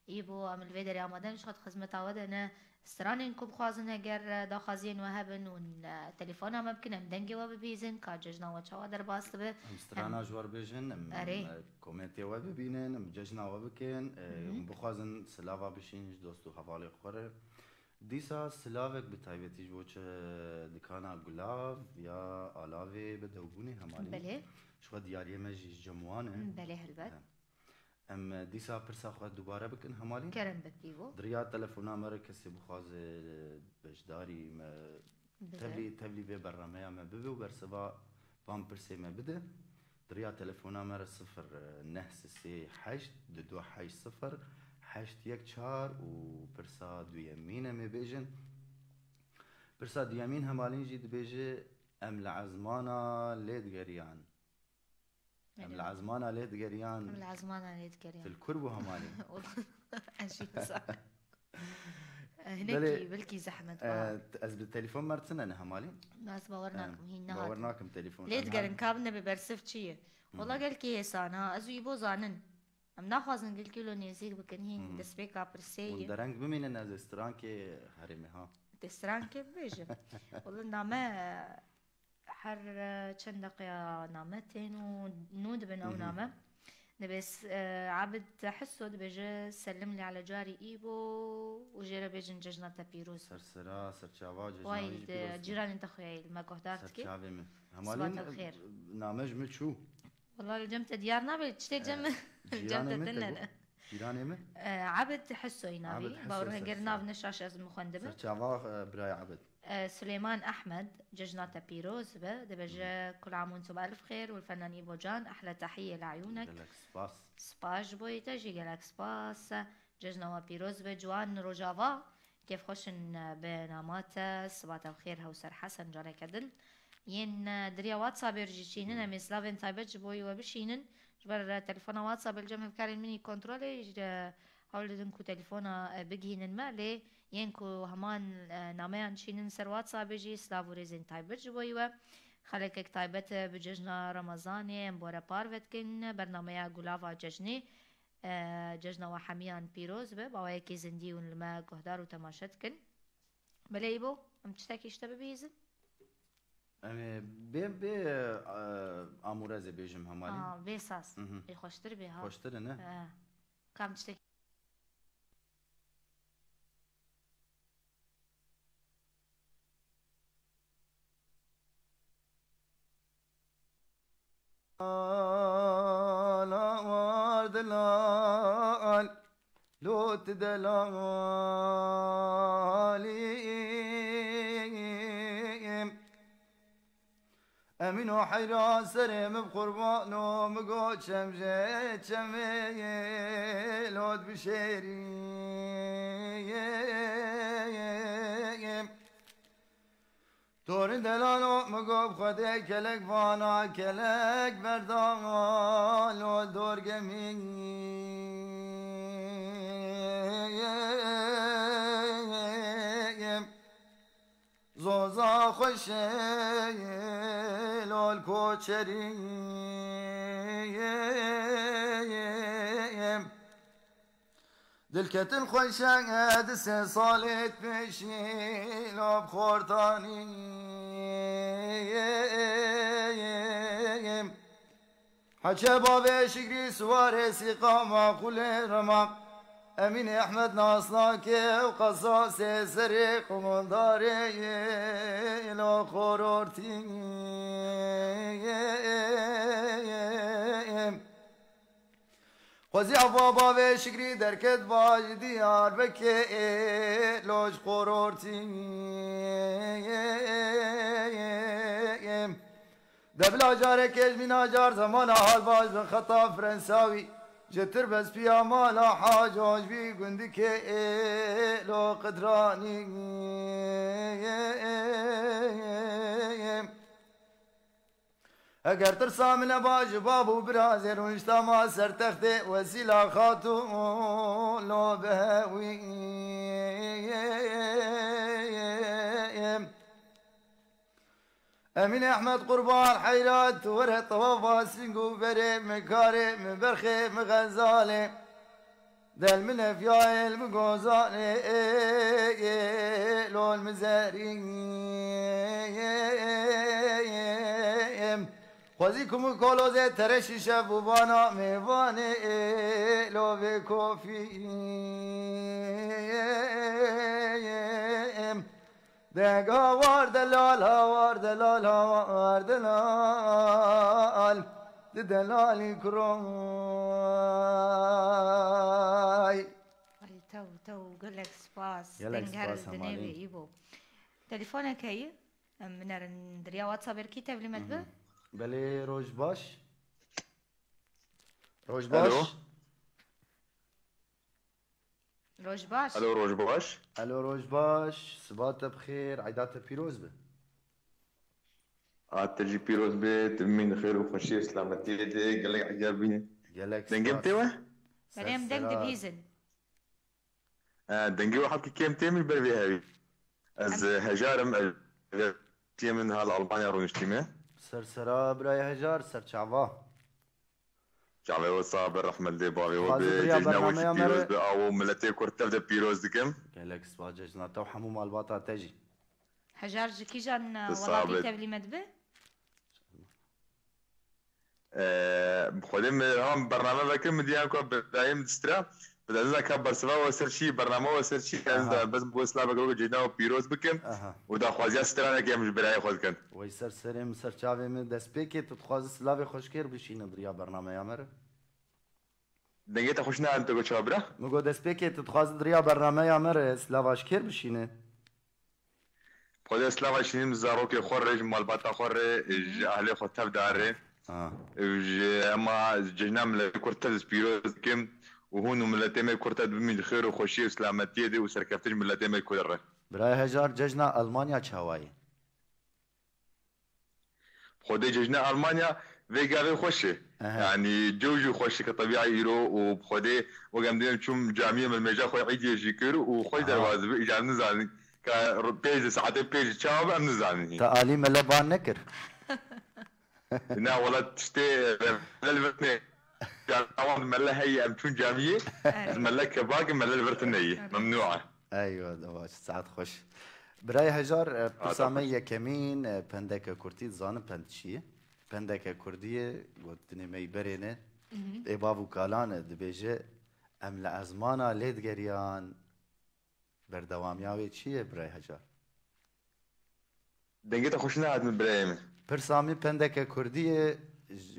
ايبو عمل فيدري آمادن شخص خدمت آودن استرانين كوب خوازن اگر دا خازين وهبن ون تليفون هم بكن هم دنگي وببيزن كاججنا وچاوا در باست به استرانا جوار بيجن كومنتي وببينن ججنا وبكن بخوازن سلاوا بشين دوستو حوالي خوره دیسا سلاوک به تایبتی جو چه دکانا گلاف یا آلاوی به دوگونی همانی بله شو دیاری مجی جموانه بله هلبت ام دیسا پرسا خود دوباره بکن همانی کرن بکیو دریا تلفونا مره کسی بخواز بجداری تبلی به برنامه ما ببی و برسوا بام پرسی ما بده دریا تلفونا مره 0938 2280 814 و پرسا دو يمين مي بيجن پرسا دو يمين همالين جي بيجي ام لعزمانا ليد غريان ام لعزمانا ليد غريان ام لعزمانا ليد غريان في الكربو همالين عجيب صح هناكي بلكي زحمة از بالتليفون مرتنا انا همالين ناس باورناكم هي نهار باورناكم تليفون ليد غرين كابنا ببرسف چيه والله قال كي سانا ازو يبو زانن ام ناخذن قل كيلو نيزيك بكنهين دسبيكا برسيه ودرنگ بمين از استرانكي هرمي ها استرانكي بيجي والله نامه حر چند دقيقة نامتين ونود بن او نامه نبس عبد حسو بيجي سلم لي على جاري ايبو وجيرا بيجن ججناتا بيروز سرسرا سرچاوا ججنا وايد جيران انت خويا ما قهدارتكي سرچاوي همالين نامج ملشو والله الجمت ديارنا بتشتي جم الجمت تنن جيراني من عبد حسو ينابي باوره غيرنا بنشاش از مخندبه سرچاوا براي عبد سليمان احمد ججناتا بيروز دبجا كل عام وانتم بالف خير والفنان ايبو جان احلى تحيه لعيونك قالك سباس سباش بويتا جي قالك سباس ججنا وبيروز بجوان روجافا كيف خوشن بنامات صباح الخير هوسر حسن جاري كدل ين دريا واتساب يرجيشينن ام سلافن تايبت جبوي وبشينن جبر تليفون واتساب الجمع بكارين مني كنترول هول دنكو تليفونا بجهين ما لي ينكو همان ناميان شينن سر واتساب يجي سلافو ريزن تايبت جبوي و خلقك تايبت بججنا رمضاني مبورا بارفتكن برنامج غلافا ججني ججنا وحميان بيروز باويكي زنديون لما قهدار وتماشتكن بلايبو ام تشتاكي اشتبه بيزن بي امورازه بيجم همالي بي ساس اي خوشتر بيها خوشتر نه كم تشتاكي دلال لو تدلالي امين وحيران سرم بقربانو مقود شمجت شمي لود بشيري دور دلالو مقوب خده کلک وانا کلک بردان و دور گمیم زوزا خوشه لول کوچریم دلکتن خوشن دسه سالت بشین آب خوردانیم حچه بابه شکری سواره سیقاما خول رمام امین احمد ناسلاکه و قصاص سری قمانداره لا خورورتیم خوزی بابا و شکری درکت باج دیار بکه لوج خورورتیم دبلا جاره کش مینا جار زمان حال باش بن خطا فرنساوی جتر بس بیا مالا حاجاج بی گندی که لو قدرانیم اگر ترسا من باج بابو برازر ونشتا ما سر تخت وسیلا خاتون لو بهویم امين احمد قربان حيرات وره طوافا سنقو بري مكاري مبرخي مغزالي دل من فيا المقوزالي لو المزاري خوزيكم كولوزي ترشي شبوبانا ميواني لو بكوفي دنگا وار دلال هوار دلال هوار دلال دلالی کروی تو قلك سباس يلك سباس دنيوي ايبو تليفونك هي من ندريا واتساب الكتاب اللي متبه بلي روج باش روج باش روج باش الو روج باش الو روج باش صباح بخير عيدات بيروز به تجي بيروز بيت من خير وخشيه سلامتي قال لك عجبني قالك دنجمتي واه مريم دنج دبيزن دنجي واحد كيم تيمل بربي هاي از هجارم تيمن هالالبانيا رونشتيمه سرسرا براي هجار سر شعبا شعبي وصابر رحمة الله بابي وبجنا وش بيروز بأو ملتي كورتف ده بيروز دكم قالك سبا ججنا تو حموم الباطا تجي حجار كيجان والله كتاب لي مدبه بخدم هم برنامج كم ديانكو بدايم دسترا بدنا كبر سوا وسر شيء برنامج وسر شيء بس بوصل بقول جينا وبيروز بكم ودا خوازي استرانا كم مش براي خود كان ويسر سرم سر شاوي من دسبيكي تتخواز سلاوي خوشكير بشين دريا برنامج يامر دنگه خوشنا انت گو چابرا مگو دسپیکی تتخواز دريا برنامج يامر سلاواش كير بشينه خود سلاواش نیم زاروك خورج مالباتا خور اهل خطف داره اما جنام لكورتز بيروز كم وهون ملتي ما كرتات بمين خير وخوشي وسلامتي دي وسركفتش ملتي ما كل براي هجار ججنا ألمانيا تشاواي خودي ججنا ألمانيا فيجا خوشي يعني جوجو خوشي كطبيعي يرو وبخودي وقام شوم جامعة من المجال خوي عيد يجيكر وخوي درواز إجا نزاني كبيج ساعتين بيج تشاوب أم نزاني تعاليم اللبان نكر نا والله تشتي للبرتني جامعة ملا هي أم تكون جامعة ملا كباقي ملا البرتنية ممنوعة أيوة دواش ساعات خوش براي هجار برسامية كمين بندك كورتي زانم بندشية بندك كردية قلتني مي برينه إبابو كالانه دبيجي أم لأزمانا ليد جريان بردوام ياوي چیه برای هجار؟ دنگی تا خوش نهاد من برایم برسامی پندک کردیه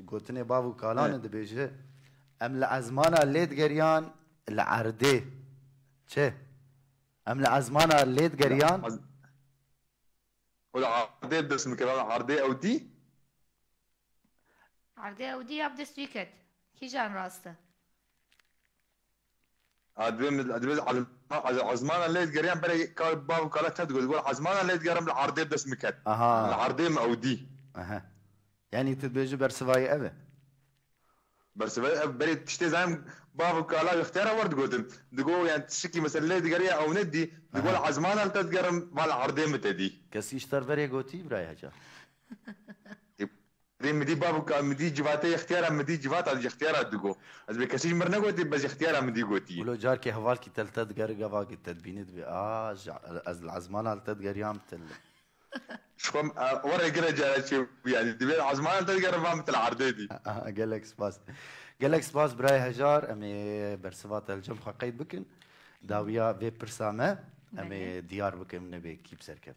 گوتنه باو کالانه دبیجه ام لعزمانا لید گریان لعرده چه؟ ام لعزمانا لید گریان والعرده بدس مكران عرده او دي عرده او دي ابدا ستويكت كي جان راسته ادوي عزمانا اللي قريان بري قال باب قالت تقول عزمانا اللي قرم العرضي بدس مكت العرضي مودي يعني تبيجي برسواي ابي برسواي بري تشتي زعيم باب قال يختار ورد قدم تقول يعني تشكي مثلا اللي قريا او ندي تقول عزمانا اللي تقرم بالعرضي متدي كسي اشتر بري قوتي براي هجا مدي بابك مدي جواتي اختيار مدي جوات على اختيارات دغو از بكسي مرنا قوتي بس اختيار مدي قوتي ولو جاركي هوالكي تلتد غرغا واقي تدبينت بي از العزمان على تد غريام تل شكم ورا قرا جالتي يعني دبي العزمان تد غرام مثل عرديدي جالكس باس براي هجار امي برسوات الجم قيد بكن داويا في برسامه امي ديار بكن نبي كيب سركب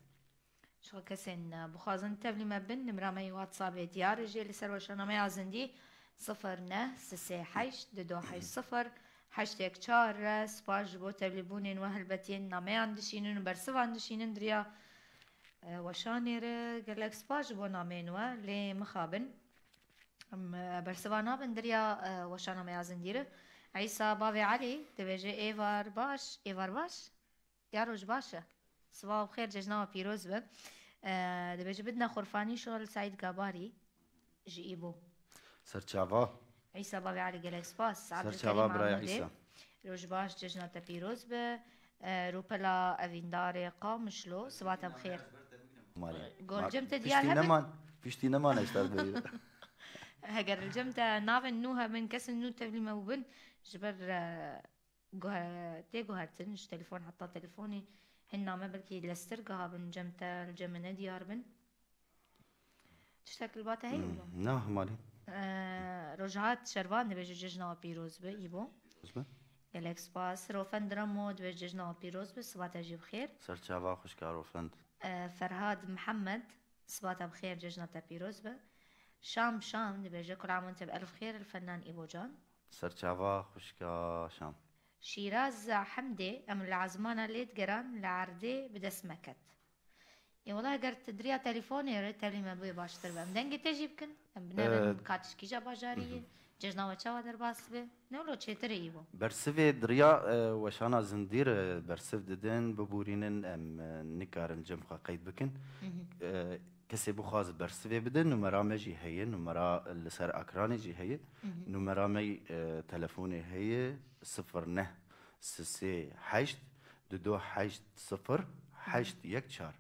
شو كسن بخازن تبلي ما بن نمرامي واتساب ديار جي لسر وشنامي عزندي 0936 سباج بو تبليبونين وهلبتين نامي عندشينن برسو عندشينن دريا وشانير قالك سباج بو نامين لي مخابن برسوانا بندريا وشانامي عزندير عيسى بابي علي تبجي ايفار باش ياروج باشا صباح بخير ججنا بيروز به دبيجي بدنا خرفاني شغل سعيد كاباري جيبو سرچاوا عيسى بابي علي جالكس باس سرچاوا براي عيسى روج باش ججنا بيروز به روبلا افينداري قامشلو صباح بخير قول جمت ديالها فيشتي نمان اشتغل بي هجر الجمت نافن نوها من كسن نو تبلي موبن جبر تيجوهرتن تليفون حتى تليفوني هنا ما بلكي لسترقها بن جمتا الجمنة ديار بن تشتاك الباتا هي ولا؟ لا مالي رجعات شربان دبيجي ججنا وبيروز بي يبو الكس باس روفند رمو دبيجي ججنا وبيروز بي صباتا جي بخير سرچاوا خوش كاروفند فرهاد محمد صباتا بخير ججنا بيروز بي شام دبيجي كل عام وانت بألف خير الفنان إيبو جان سرچاوا خوش كا شام شيراز حمدي ام العزمانه ليت جران لعردي بدس مكت يا والله قرت تدريا تليفوني ريت لي ما بي باشتر بام دنگي تجيبكن بنبن كاتش كيجا باجاريه ججنا وچاوا در باسبه نولو چتري يبو برسفي دريا وشانا زندير برسف ددن ببورينن ام نكارن جمخه قيد بكن كسي بخاز برسفي بدن نمرا مجي هي نمرا لسر اكراني جي هي نمرا مي تلفوني هي 0938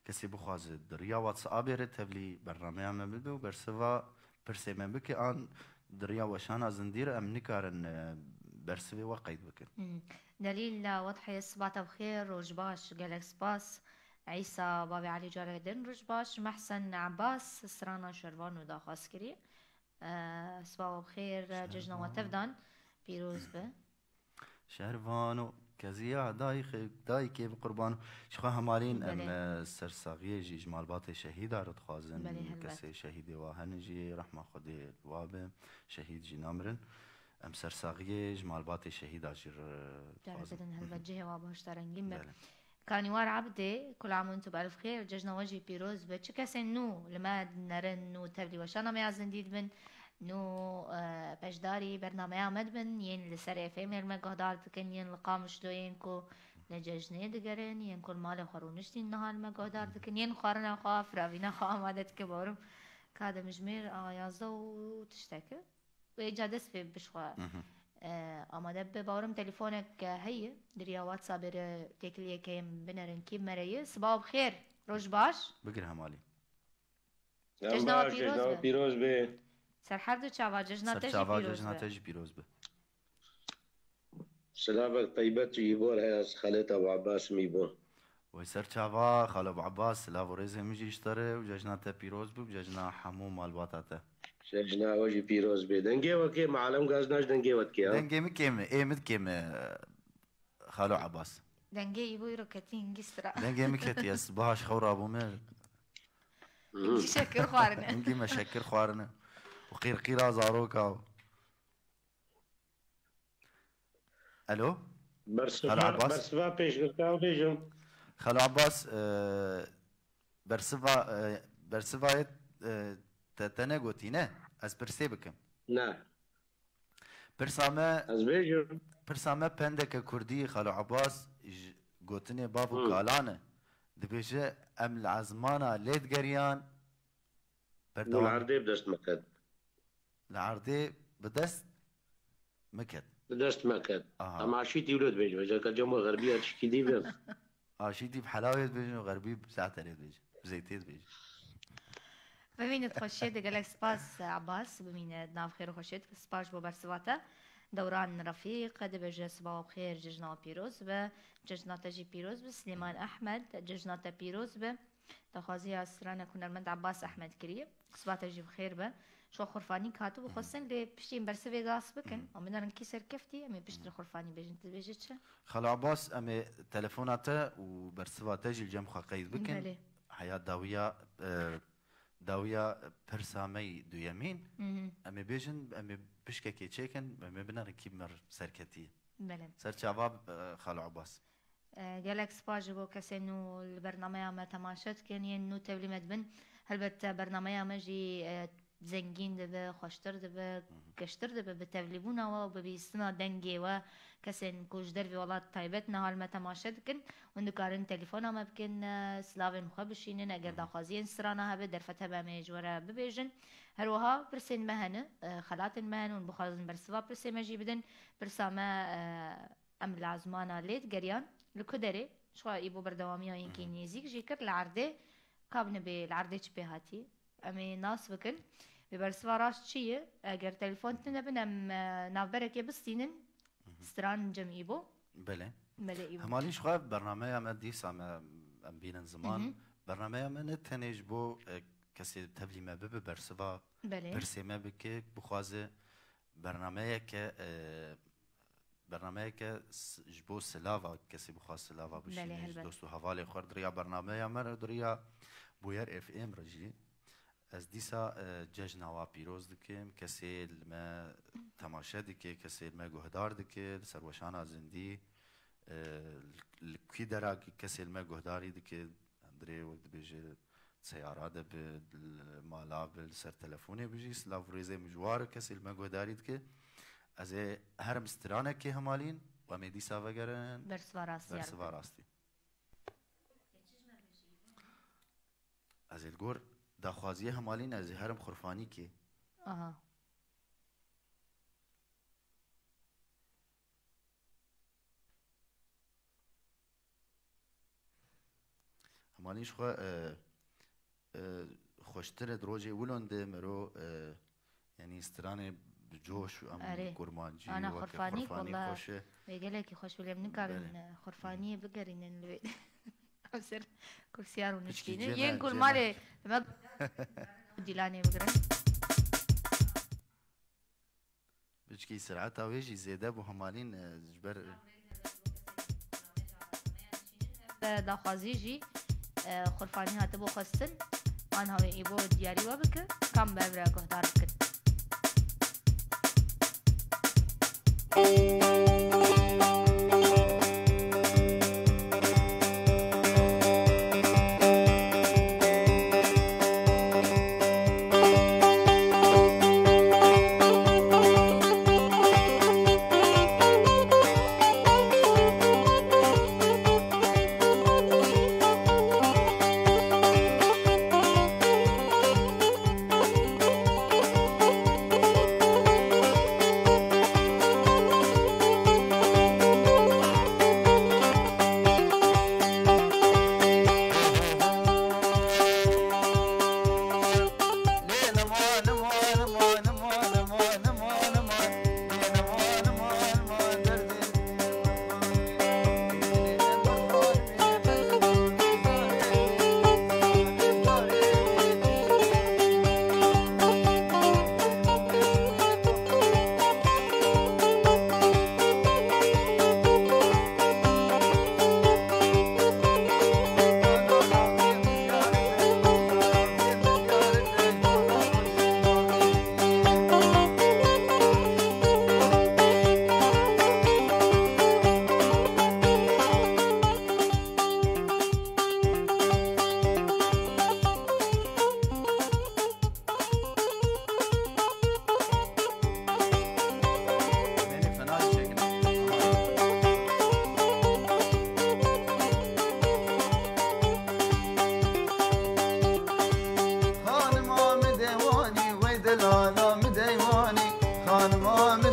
كسي بخاز دريا واتساب رتبلي برنامج ما بده برسوا برسمه بك ان دريا وشانا زندير ام نكارن برسوي وقيد بك دليل وضحي الصباح بخير روجباش جالكس باس عيسى بابي علي جاردن روجباش محسن عباس سرانا شربان ودا خاسكري صباح بخير ججنا وتفدان بيروز به شهربانو كزيا دايكي بقربانو شخا همالين ام سرساغيه جي جمال باطي شهيد عرض خازن كسي شهيد واهنجي رحمه خدي الوابه شهيد جي نامرن ام سرساغيه جمال باطي شهيد اجر جاردن هالوجه واباش ترنجين كانيوار عبدي كل عام وانتم بألف خير ججنا وجهي بيروز به چكسن نو لما نرن نو تبلي وشانا ما يعزن ديد من نو اجداري برنامج مدبن ين لسر اف ام المقهدار تكن ين لقامش دو ينكو لججنه دگرن ين كل مال خرونشتي نهال المقهدار تكن ين خارنا خاف راوينا خا عادت كبارم كاد مجمير 11 وتشتكي وإجادس في بشوا آماده ببارم تليفونك هي دريا واتساب تكليه كيم بنرن كيم مريه صباح بخير روج باش بقرها مالي ججنا پیروز به سرحرد چاوا ججنا تجي پیروز به سلامك طيبات يبور هي خالتها ابو عباس ميبون ويسر چاوا خال ابو عباس لافوريزه ميجي اشتري وججنا بيروز به وججنا حمو مال باتاته شجنا وجي پیروز به دنگه وكي معلم غازناش دنگه وكي دنگه مكيم ايه مدكيم خالو عباس دنگه يبو يركتين جسرا دنگه مكتي باش خورا ابو مال شكر خوارنا انجي مشكر خوارنا وقير قيرا زاروكا الو برسفا پیش کرتا بیجم خالو عباس برسفا تتنه گوتی نه از پرسه بکم نه پرسامه از بیجم پرسامه پندک کردی خالو عباس گوتنه بابو کالانه دبیجه ام العزمانه لید گریان والعرضه بدست مكد العرضه بدست مكد بدست مكد اما عشيتي ولد بيجو اذا كان جمهور غربيه تشكي دي بس عشيتي بحلاوه بيجو غربي بساعه بيجو بزيتيت بيجو بمين تخشيت قالك سباس عباس بمين ناف خير خشيت سباش بو برسواتا دوران رفيق دبج صباح بخير ججنا بيروز ججنا تجي بيروز سليمان احمد ججنا بيروز تخازي اسرانا كنا المند عباس احمد كريم صباح تجي بخير به شو خرفاني كاتو بخصن لي بشتي برسبي غاس بكن ومن نكسر كفتي امي بشتري خرفاني بيجنت بيجتش خالو عباس امي تليفوناته وبرسوا تجي الجم خقيد بكن حياه داويا برسامي دو يمين امي بيجن امي بشككي تشيكن امي بنا ركيب سركتي بله سر شباب خالو عباس قالك سباج بو كسنو البرنامج ما تماشت كان ينو تبليمت بن هلبت برنامج مجي زنگین دبه خوشتر دبه گشتر دبه به تبلیبونا و به بیستنا دنگی و کسین کوشدر وی ولات تایبت نهال ما تماشا دکن و دکارن تلفون ما بکن سلاوین خواه بشینن اگر داخازین سرانا هبه درفت هبه میجوره ببیجن هروها برسین مهنه خلاتن مهن و بخوازن برسوا برسین مجی بدن برسامه ام العزمانا لید گریان لکدره شو ایبو بردوامی ها اینکی نیزیک جیکر لعرده کابن به العرده چه بهاتی امي ناس بكن ببرسوا راش شيء اگر تليفون تنبنم نافبرك بستينن ستران جميبو بله ملئ همالي شو برنامج ما ديس ام بين زمان برنامج ما نتنج بو كسي تبلي ما برسوا برسمه بك بخوازه برنامج ك جبو سلاوا كسي بخواز سلاوا بشي دوستو حواله خرد ريا برنامج ما دريا بوير اف ام رجي از دیسا جشن و پیروز دکیم کسی ما تماشا دکه کسی ما گهدار دکه سروشان زندی کی درا کسی ما گهداری دکه اندری وقت بیجه سیارات به مالا به سر تلفونی بیجی سلاوریزه مجوار کسی ما گهداری دکه از هر مسترانه که همالین و می دیسا وگرن برسواراستی از الگور داخوازیه همالین از هرم خرفانی که همالینش خو خوشتر دروجه ولنده مرو یعنی استرانه بجوش و ام گرمانجی انا خرفانی والله بيقلك خوش ولا بنكارن خرفانيه بقرين البيت أصير كرسيار ونشتيني ينقول مالي ما ديلاني بقرن بجكي سرعتها ويجي زيادة بوهمالين جبر داخازيجي خرفاني هاتبو خستن أنا هاي إيبو دياري وابك كم بابرا كهدار بكت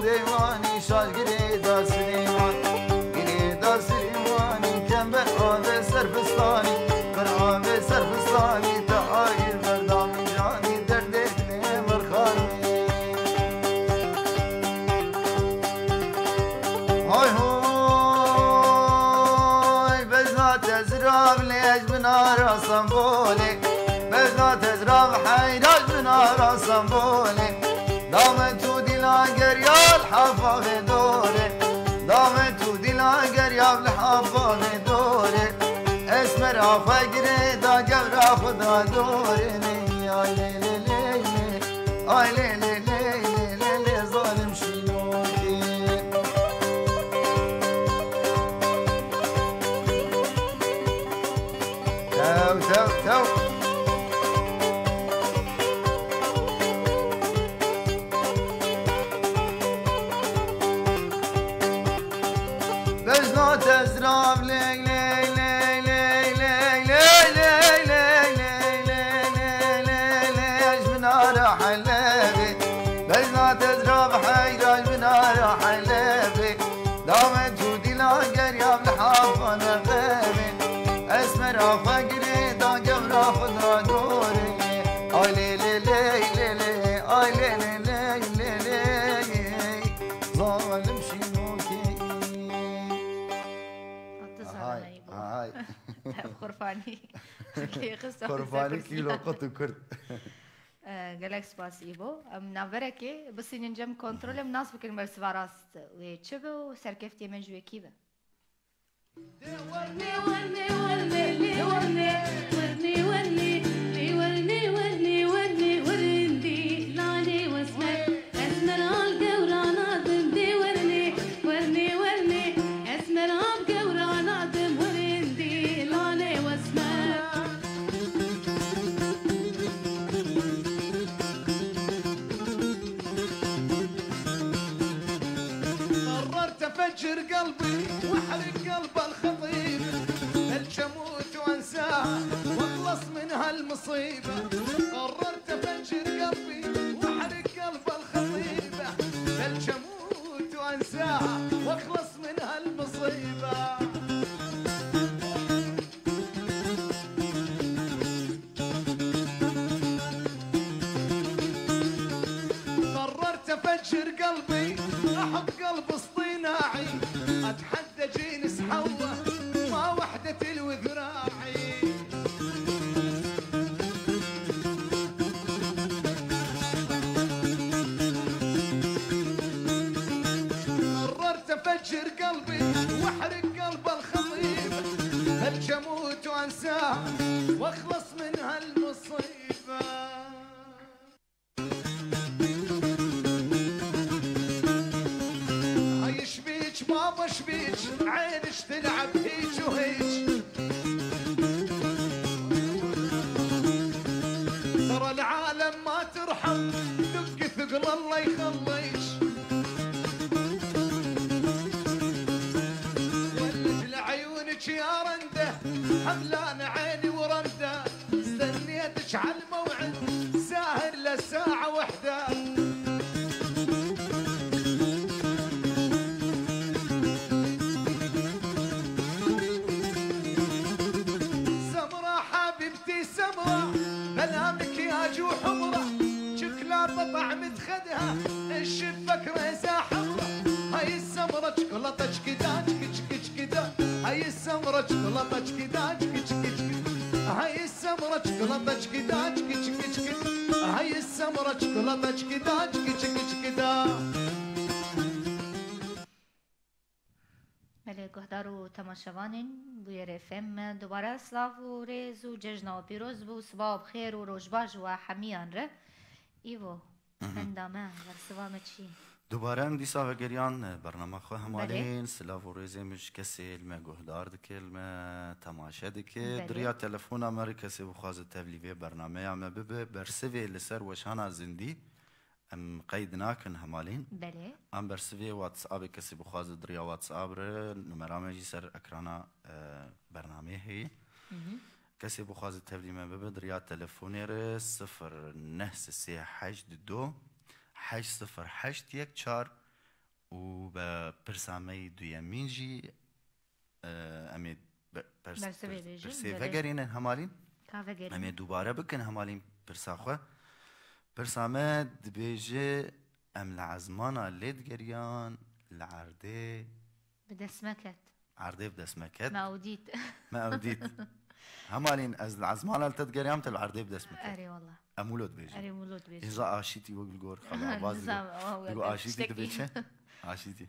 سليماني شاش قريدا سليماني قريدا سليماني كان برعابي سرفستاني برعابي سرفستاني تآير بردامي جاني دردتني مرخاني هاي هاي بزنا تزراب ليش بنار صنبولي بزنا تزراب حيراج بنار صنبولي دامت ودي لاقر يا الحفا في دوري دامت ودي لاقر يا الحفا في دوري اسمر عفقري دا قبر خدا دوري اي لي لي لي اي لي لي لي لي ظالم شنوكي تو تو تو تزراب لي لي لي لي لي لي لي لي لي لي ليش بنار حلبي بزنا تزراب حيراج بنار حلبي دامت ودي لاقر يا بالحافة نغيبي اسمر فقري دا قبر خضرا دوري اي لي لي لي لي لي اي لي لي لي لي ظالم شنوكي هاي خرفاني خرفاني كيلو قط وكرد قالك سباس ايبو منافركي بس ننجم كنترول مناسبك المرسفاراست ويتشبو سركفتي من جوي كيبه ورني ورني ورني ورني ورني ورني ورني ورني ورني ورندي لاني واسمك اسمر القورانا ضمدي ورني ورني ورني اسمر القورانا ضم ورندي لاني واسمك قررت افجر قلبي واحرق قلب الخطيب الجموت وانساه واخلص من هالمصيبه قررت افجر قلبي واحرق قلب الخطيب الجموت وانساه واخلص من هالمصيبه قررت افجر قلبي احب قلب اصطناعي اتحدى جينس حوه ما وحدة الوذراعي قررت افجر قلبي واحرق قلب الخطيب الجموت وانساه واخلص من هالمصيبه بابا شبيك عينش تلعب هيج وهيج ترى العالم ما ترحم دق ثقل الله يخليش ولد لعيونك يا رنده حملان عيني ورنده استنيتك على الموعد ساهر لساعة وحده بنامك يا جو حمرة شكلاطة طعمة خدها الشبك ريزة حمرة هاي السمرة شكلاطة كدا كدا هاي السمرة شكلاطة كدا كدا هاي السمرة شكلاطة كدا كدا هاي السمرة شكلاطة كدا كدا ملي گهدارو تماشاوانین بویر افم دوباره سلاف و ریز و جشن و پیروز بو سبا بخیر و روشباش و حمیان ره ایوو هندامه ورسوامه چی دوباره ام دیسا و گریان برنامه خواه همالین سلاف و ریزه مش کسی علمه گهدار دکه علمه تماشه دکه دریا تلفون امر کسی بخواز تبلیوی برنامه همه ببه برسوی لسر وشانا زندی ام قيد ناكن همالين بله ام برسوي واتساب كسي بخواز دريا واتساب نمرامجي سر اكرانا برنامه هي كسي بخواز تبليمه ببدريا تلفوني ر 0938 808 1 4 و برسامي دويمين جي امي برسي فقرين همالين امي دوباره بكن همالين برساخوه برسامه دبيجي ام العزمانه ليد قريان العردي بدسمكت عردي بدسمكت ما اوديت همالين از العزمانه لتد قريان تل عردي بدسمكت اري والله امولود بيجي اري مولود بيجي اذا اشيتي وبالجور خلاص باز يقول اشيتي دبيجي اشيتي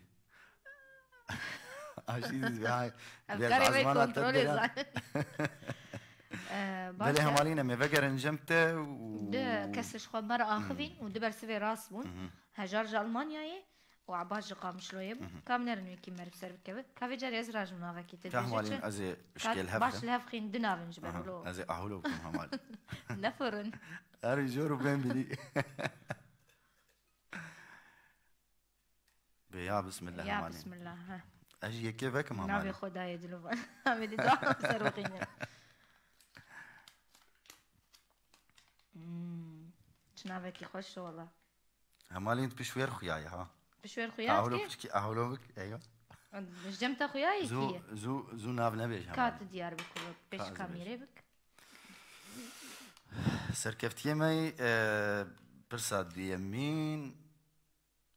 هاي افكاري ما كنترول بلي همالينا مي فقر نجمته ده كسش خو مرة آخذين ودبر سبي راسبون هجارج ألمانيا وعباج قام شلويب كامنر نويكي مرف سرب كبد كافي جاري أزراج مناغا كي تدريجة همالين أزي شكل هفخة باش الهفخين دنافن جبرلو أزي أهولو بكم همال نفرن أري جورو بين بلي يا بسم الله يا بسم الله أجي كيفك همال نابي خدايا دلوفان نابي دلوفان سروقين شنابك يخش والله همالين بشوير خياي ها بشوير خياي أهولو بك أيوه مش جمت خياي زو ناف نبيش كات ديار بك بيش كاميري بك سركفتي ماي برساد ديمين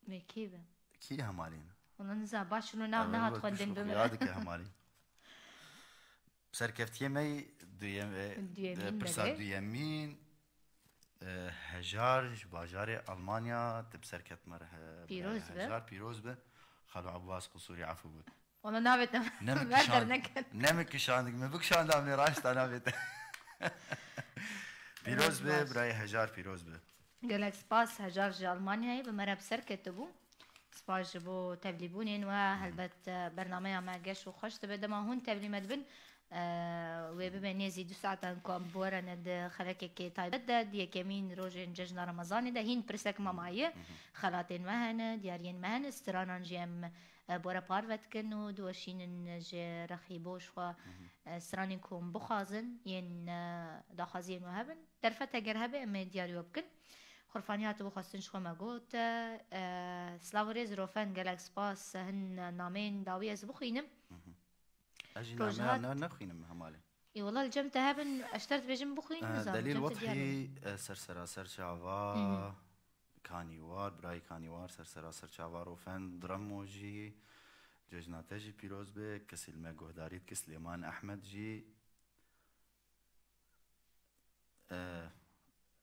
ميكيبه كي همالين والله نزا باش شنو ناف نهات خوندن بمن يادك همالين سركفتي ماي ديمين برساد ديمين هجار باجاري ألمانيا تبسركت مره هجار بيروز به خلو عباس قصوري عفو بود والله نابت نمك شاندك ما بك شاند عمني راشت أنا بيت بيروز به براي هجار بيروز به قالك سباس هجار جا ألمانيا هي بمره بسركت تبو سباس جبو تبليبونين وهلبت برنامج مع جيش وخش تبدا ما هون تبليمت بن وبما نزيد 2 ساعات كم بورا ند خلك كي تايبدا دي كمين روجين ججنا رمضان ده هين برسك ما معي خلاتين مهنه ديارين مهنه استرانان جيم بورا بارفت كنو دوشين ج رخيبوش و استرانيكم بخازن ين داخازين وهبن درفت اگر هبه ام دياري وبكن خرفانيات بخاستن شو ما قلت سلاوريز روفن جالاكس باس هن نامين داوي از بخينم أجي نعمل نخوين همالي اي والله الجمت هابن اشترت بجم بخوين نظام دليل وضحي سرسرا سرشاوا كانيوار براي كانيوار سرسرا سرشاوا روفن درموجي ججناته جي بيروز به كسلمة قهداريت كسليمان أحمد جي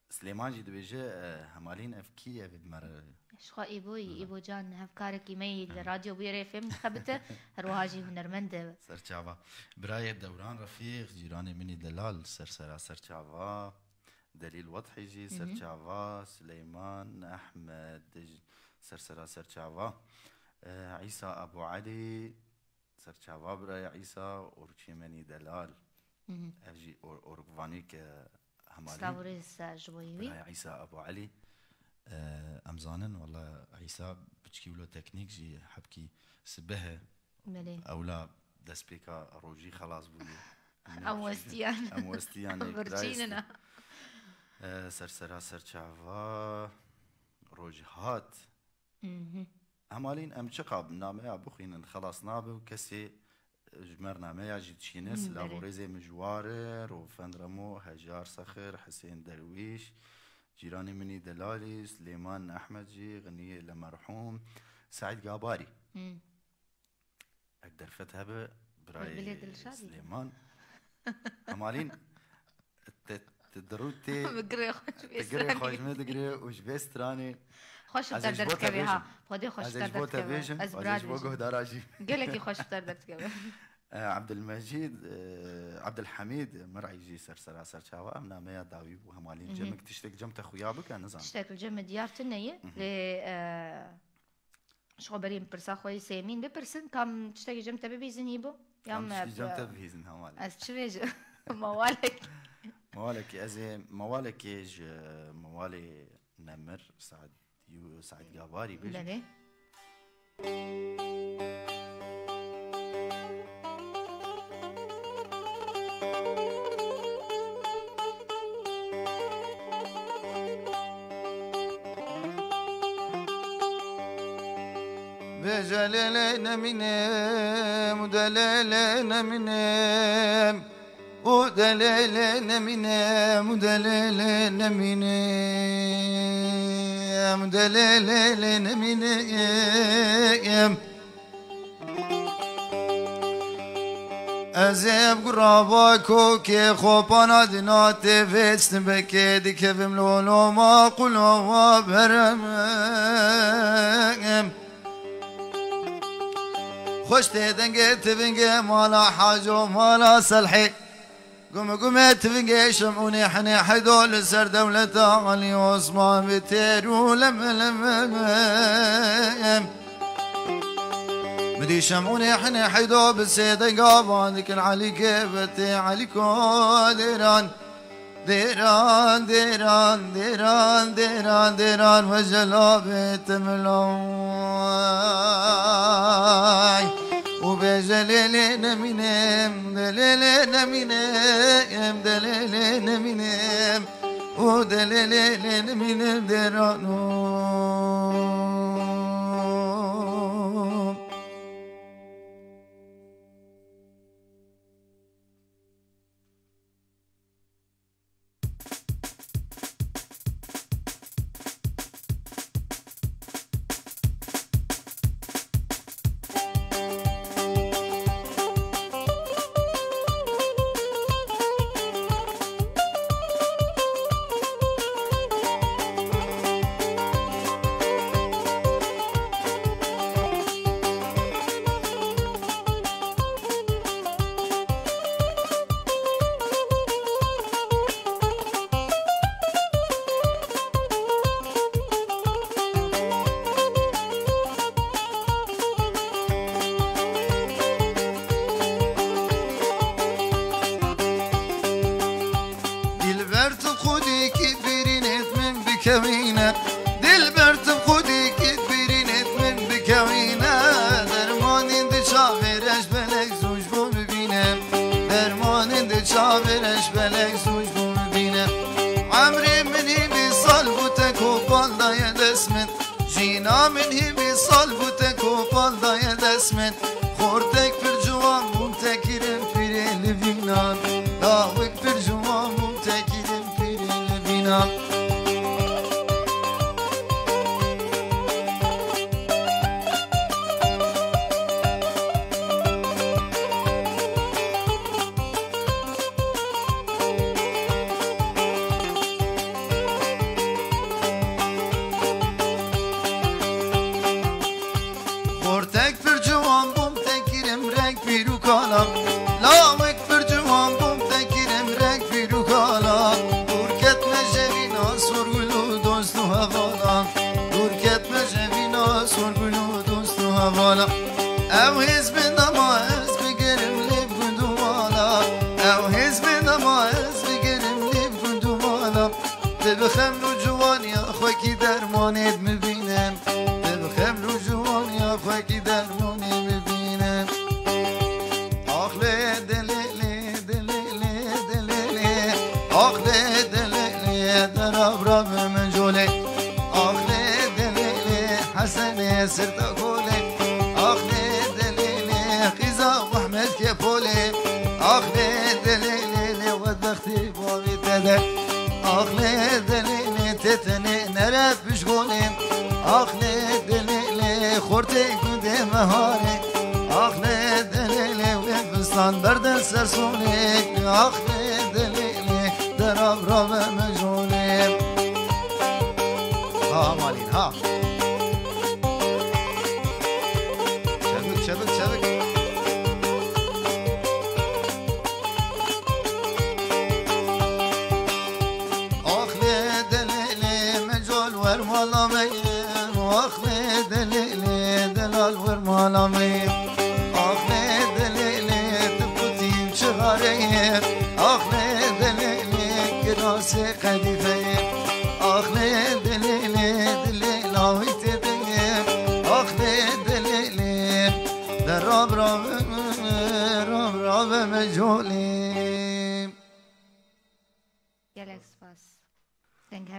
سليمان جي دبيجي همالين افكي بدمر شخا ايبو جان هفكارك يميل راديو بيري فيلم خبته رواجي هنرمند سرچاوا براي الدوران رفيق جيراني مني دلال سرسرا سرچاوا دليل وضحي جي سرچاوا سليمان احمد سرسرا سرچاوا عيسى ابو علي سرچاوا براي عيسى اورچي مني دلال اجي اورغوانيك سلاوريس جويوي عيسى ابو علي امزانن والله عيسى بتشكي له تكنيك جي حبكي سبها اولا دسبيكا روجي خلاص بولي اموستيان برجيننا سرسرا سرچاوا روجهات همالين ام چقاب نامه بخين خلاص نابو كسي جمرنا ما يجي تشينس لابوريزي مجواره روفن رمو هجار صخر حسين درويش جيراني مني دلالي سليمان أحمد جي غنية لمرحوم سعيد قاباري أقدر فتها براي سليمان همالين تدروتي تقري خوش ما تقري وش بيست راني خوش بتردرت كبيها خودي خوش بتردرت كبيها أزبراد بوجه دراجي قالك خوش بتردرت كبيها عبد المجيد عبد الحميد مرعي جي سرسرا سرشاوا امنا ما داوي وهمالين جمك تشتك جمت اخويابك انا زين تشتك الجم ديارتنيه ل شغبرين برسا خوي سيمين ببرسن كم تشتك جمت ببيزن يبو يام جمت ببيزن همالي از تشويج موالك ازي موالك يج موالي نمر سعد قاباري بيجي بجلال نمينم ودلال نمينم ودلال نمينم ودلال نمينم ودلال نمينم ازيب قرابا كوكي خوبانا ديناتي فيتس نبكي دي كيفم لولو ما قلو ما برمم خوش تدنگي تبنگي مالا حاجو مالا سلحي قم تبنگي شمعوني حني حدو لسر دولة علي عثمان بتيرو لم بدي شمعوني حني حيدو بالسيدة قابان ذيك علي كيفتي عليكو ديران ديران ديران ديران ديران ديران وجلابي تملاي وبجليلي نمينم دليلي نمينم دليلي نمينم ودليلي نمينم ديرانو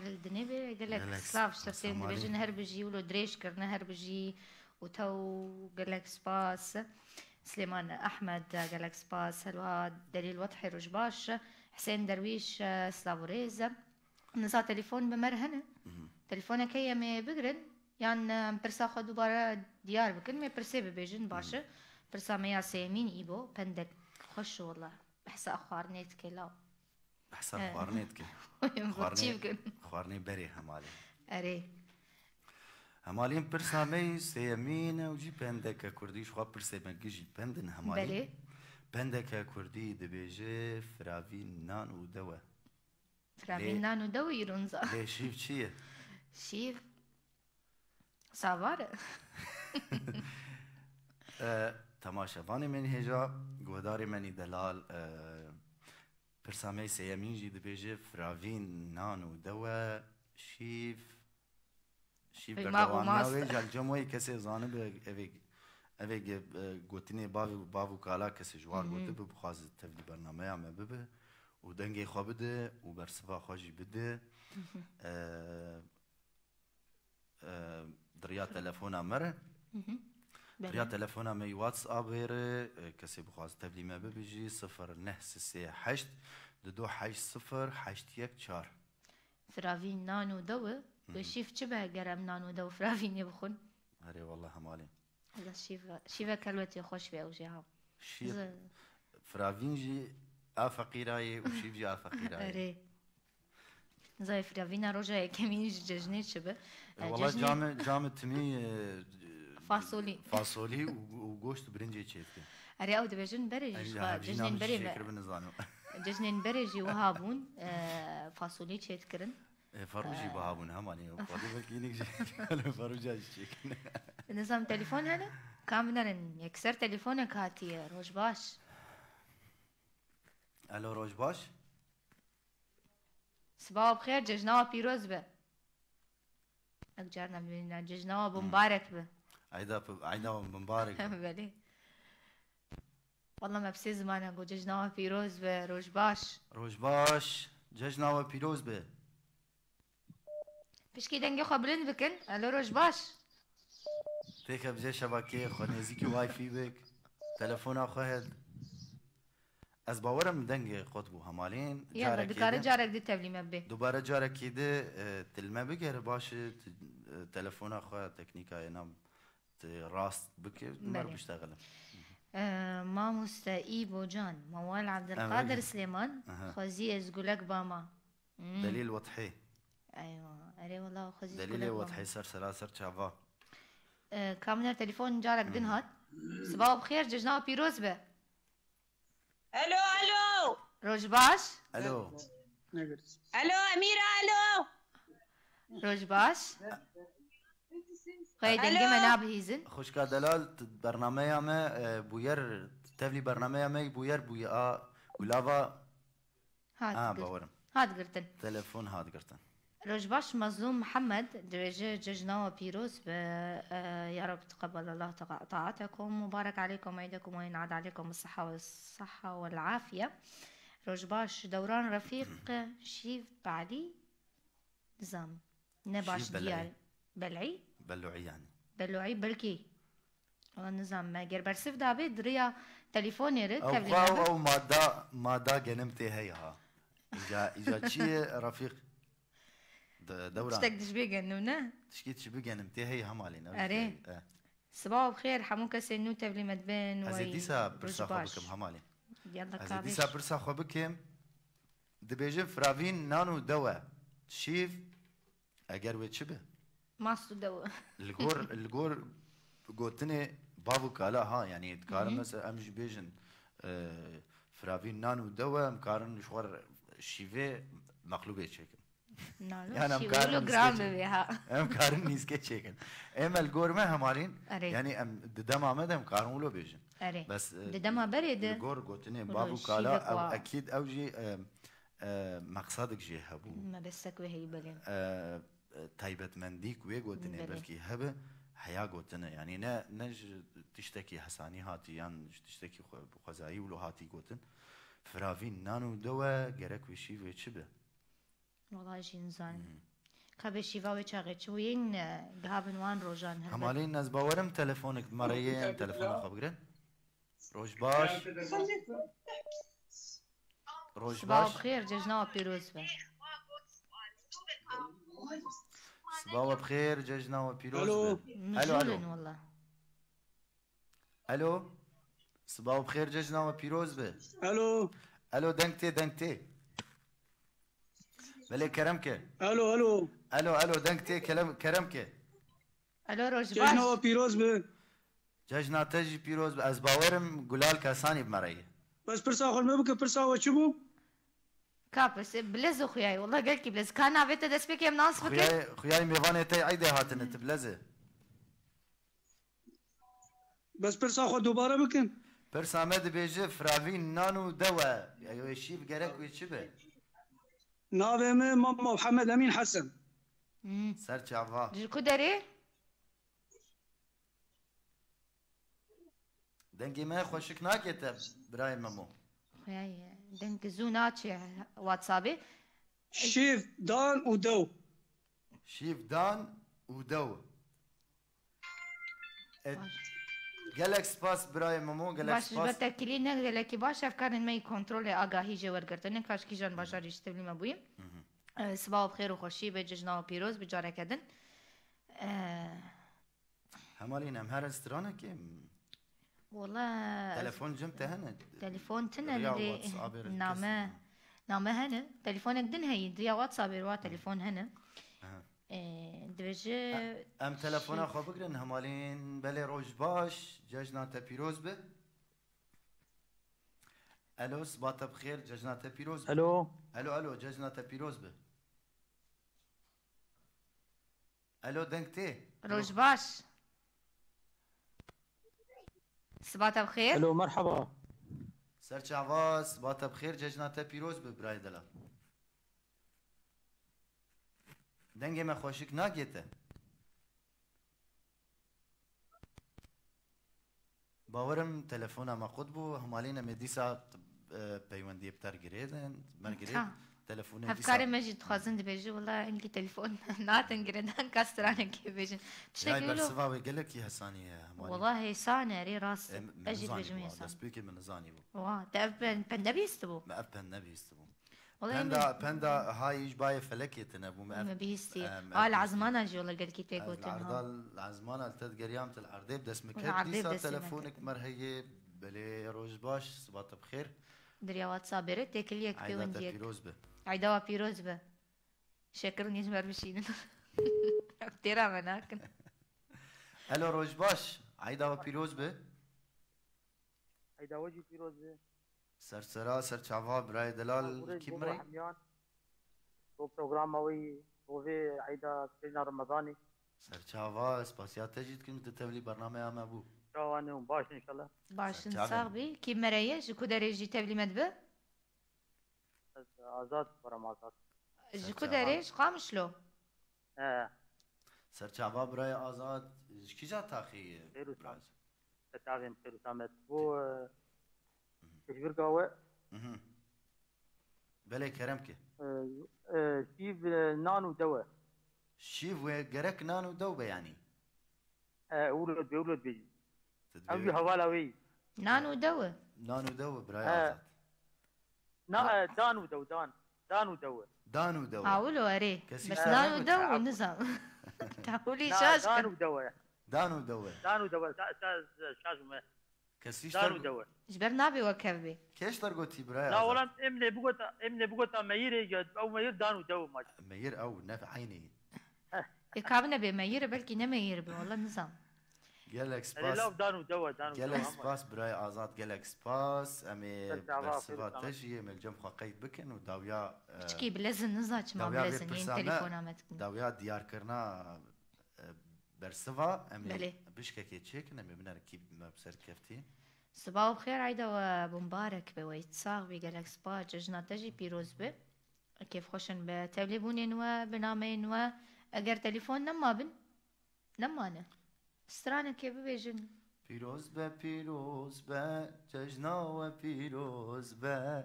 هر الدنيا قال لك صاف شتفتين بيجي نهر بيجي ولو دريش كر نهر بيجي وتو قالك سباس سليمان أحمد قالك سباس هلوها دليل وضحي رجباش حسين درويش سلافوريز نزا تليفون بمرهنة تليفونك هي مي بقرن يعني برسا خو دوباره ديار بكن مي برسي ببيجن باشا برسا ميا سيمين إيبو بندك خوش والله بحسا أخوارنيت كلاو بحسا أخوارنيت كي أخوارني بري همالي أري همالين برسا مي سيمين وجي بندك كردي شو برسي بنكي جي بندن همالي بلي بندك كردي دبيجي فرافين نان ودوا فرافين نان ودوا يرونزا ليه شيف شيه شيف سافارة تماشافاني من هجا گوداری منی دلال پرسامی سیمین جی دبیجه فرافین نانو دوا شیف بردواناوی جال جمعی کسی زانه به اوی گوتینی باو کالا کسی جوار گوته بخواز تفلی برنامه همه ببه و دنگی خواه بده و برسفا خواهی بده دریا تلفونا مره دریا تلفونا می واتس آب غیره کسی بخواست تبلی ما ببیجی 0938 2280 فرافین نانو دو بشيف شبه قرم نانو دو فرافين يبخون هري والله همالي هذا شيفا كلوتي خوش بي اوجيها شيف فرافين جي فقيراي وشيف جي فقيراي هري زي فرافينا روجا كمين ججنيت شبه والله جامع تمي فاصولي وغوشت برنجي تشيفكي هري او دبجن بريج ججنين بري ججنين بريجي وهابون فاصولي تشيتكرن فروجي بهابون هماني وقادي بكينك جي فروجي تشيكن نظام تليفون هنا كاملن يكسر تليفونك هاتي روجباش الو روجباش صباح بخير ججناوة بيروز به أكجارنا من ججناوة بمبارك به عيدا بمبارك بلي والله ما بسي زمان أقول ججناوة بيروز به روجباش ججناوة بيروز به بشكي دنگي خو بلند بكن الو روجباش تيك بجي شبكة خو نزيكي واي في بك تلفونا خو هد از باورم دنگي قطبو همالين يلا دكار جارك دي تبلي مبه دوباره جارك كده تلمه بگير باش تلفونا خو تكنيكا ينام راست بك مر بيشتغل ما مستئيبو جان موال عبد القادر سليمان خوزي ازقولك باما دليل وضحي ايوه اري والله خوزي دليل وضحي سر شافا كامل تليفون جارك دنهات صباح بخير ججنا بيروز به الو روجباش الو اميره الو روجباش خي دنگي مناب هيزن خوش کا دلال برنامه ما بوير تفلي برنامه ما بوير ولافا باورم هاد قرتن تلفون هاد قرتن روجباش مظلوم محمد درجة ججنا وبيروز يا رب تقبل الله طاعتكم مبارك عليكم عيدكم وينعاد عليكم الصحة والعافية روجباش دوران رفيق شيف بعلي نظام نباش ديال بلوعي يعني بلوعي بلكي النظام ما غير برسف دابي دريا تليفوني رد او مادا جنمتي هيها اجا شي رفيق دوران تشتك بيجنونه تشبيجنمتي هي همالينا اري صباح بخير حموك سنو تبلي مدبن ازيديسا برسا خوبكم همالي يلا كابش ازيديسا برسا خوبكم دبيجن فرافين نانو دوا شيف اگر وچبه ماستو دوا الجور قوتني بابو كالا ها يعني تكارن مثلا امج بيجن فرافين نانو دوا مكارن شوار شيفه مقلوبه تشيكن يعني مكارن جرام بها مكارن نيسكي تشيكن اما الجور ما همالين يعني ام ددما ما دم كارن لو بيجن بس ددما بريد الجور قوتني بابو كالا او اكيد او جي مقصدك جي هبو ما بسك وهي بلين تايبت منديك وي قوتني بلكي هبه حياة قوتنا يعني نج تشتكي حساني هاتي يعني تشتكي خزاي ولو هاتي قوتن فرافين نانو دوا جرك وشي ويتشبه والله شي نزان خبي شيفاوي شاغت شوين قهابن وان روجان هلبت همالين ناس باورم تلفونك مريم تلفونك خبرين روج باش روج صباح باش بخير ججنا وبيروز به صباح بخير ججنا وبيروز الو مجولن والله الو صباح بخير ججنا وبيروز به الو الو دنكتي بلي كرمكه الو الو الو دنكتي كرمكه الو روج ججنا باش وبيروز به ججنا تجي بيروز از باورم قلال كاساني بمريه بس برسا خل ما بك برسا وشبو كابس بلزو خوياي والله قالك بلز كان عبيت دسبك يا مناص فكر خوياي ميفاني تي عيدي هاتن تبلزه بس برسا خل دوباره بكن برسا مد بيجي فرافين نانو دوا ايوه شيف جرك ويشبه نافي ماما محمد امين حسن سرچ عفا جلكو داري دنگي ما خوشك ناكيت براي مامو خوياي دنك زوناتشي واتسابي شيف دان ودو شيف دان ودو قالك سباس براي مامو قالك باش سباس بتاكلي نقدر لكي باش افكار ما يكونترول اگاهی جوار گرتن کاش کی جان باشا ریشت بلی ما بویم صباح بخير وخوشي بججنا وبيروز بجارة كدن همالين هم هر استرانه كي والله تلفون جمت هنا تلفون تنا نامه هنا تلفونك دن هي دريا واتساب روا تلفون هنا دبجه ام تلفون خو بگرن همالين بلي روج باش ججنا تبيروز به الو صباح بخير ججنا تبيروز به الو ججنا تبيروز به الو دنكتي روج باش صباح بخير الو مرحبا سرچ عواز صباح بخير ججنا تبيروز به براي دلا دنگي ما خوشك ناگيته باورم تلفون ما قد بو همالينا مدي ساعت بيوندي بتر جريدن مرجريد تلفون دي افكار مجد خازن دي بيجي والله انكي تلفون ناتن جريدان كاسترانه كي بيجي شاي برسفا ويقلك يا هساني همالي والله سانه ري راس اجي بيجي ميسا سبيكي من نزاني بو واه تابن بندبي استبو ما ابن نبي استبو والله بندا هاي يجباي فلكي تنبو ما بيستي العزمانه جي والله قال كي تيكو تنها العزمانه التد قريام العردي بدس مكدي تلفونك مرهيه بلي روج باش صباح بخير دريا واتساب ريت تكليك في ونديك بيروز به عيدا بيروز به شكرني جمر بشين افترا مناك الو روج باش عيدا بيروز به عيدا وجي بيروز به سرسرا سرچاوا برای دلال کی مري تو پروگرام اوي وفي عيدا سيدنا رمضاني سرچاوا سپاسيات تجد كنت تتولي برنامج ام ابو شواني باش ان شاء الله باش نصاغبي كي مريا جكو داري تبلي مدبه ازاد برمازات جكو داري قامشلو سرچاوا برای آزاد کی جا تاخي براز تتعلم خير سامت بو تجبر قهوة بلي كرمك شيف نانو دواء شيف وقرك نانو دواء يعني ولد بيجي أبي حوالا وي نانو دواء براي آزاد دانو دواء هاولو أري بس نانو دواء نظام تقولي شاش دانو دواء شاش كسيش دانو دواء جبر نابي وكبي كيش ترقوتي براي لا والله امني بقوتا مير او مير دانو دواء ما مير او نافع عيني يكابنا بمير بلكي نمير والله نظام جالكس باس لا دانو دواء جالكس باس براي آزاد جالكس باس امي برسفات تجي من الجمخة قيد بكن وداويا تشكي بلازم نزاج ما بلازم ين تليفونامتك داويا ديار كرنا برسفا امي بشكك تشيك نمي بنركب ما بسر كفتي صباح بخير عيدا وبمبارك بويتصاغ بجالكس با ججنا تجي بيروز به كيف خوشن بتليفونين وبنامين واگر تليفون نمانه استرانه كيف بيجن بيروز به ججنا وبيروز به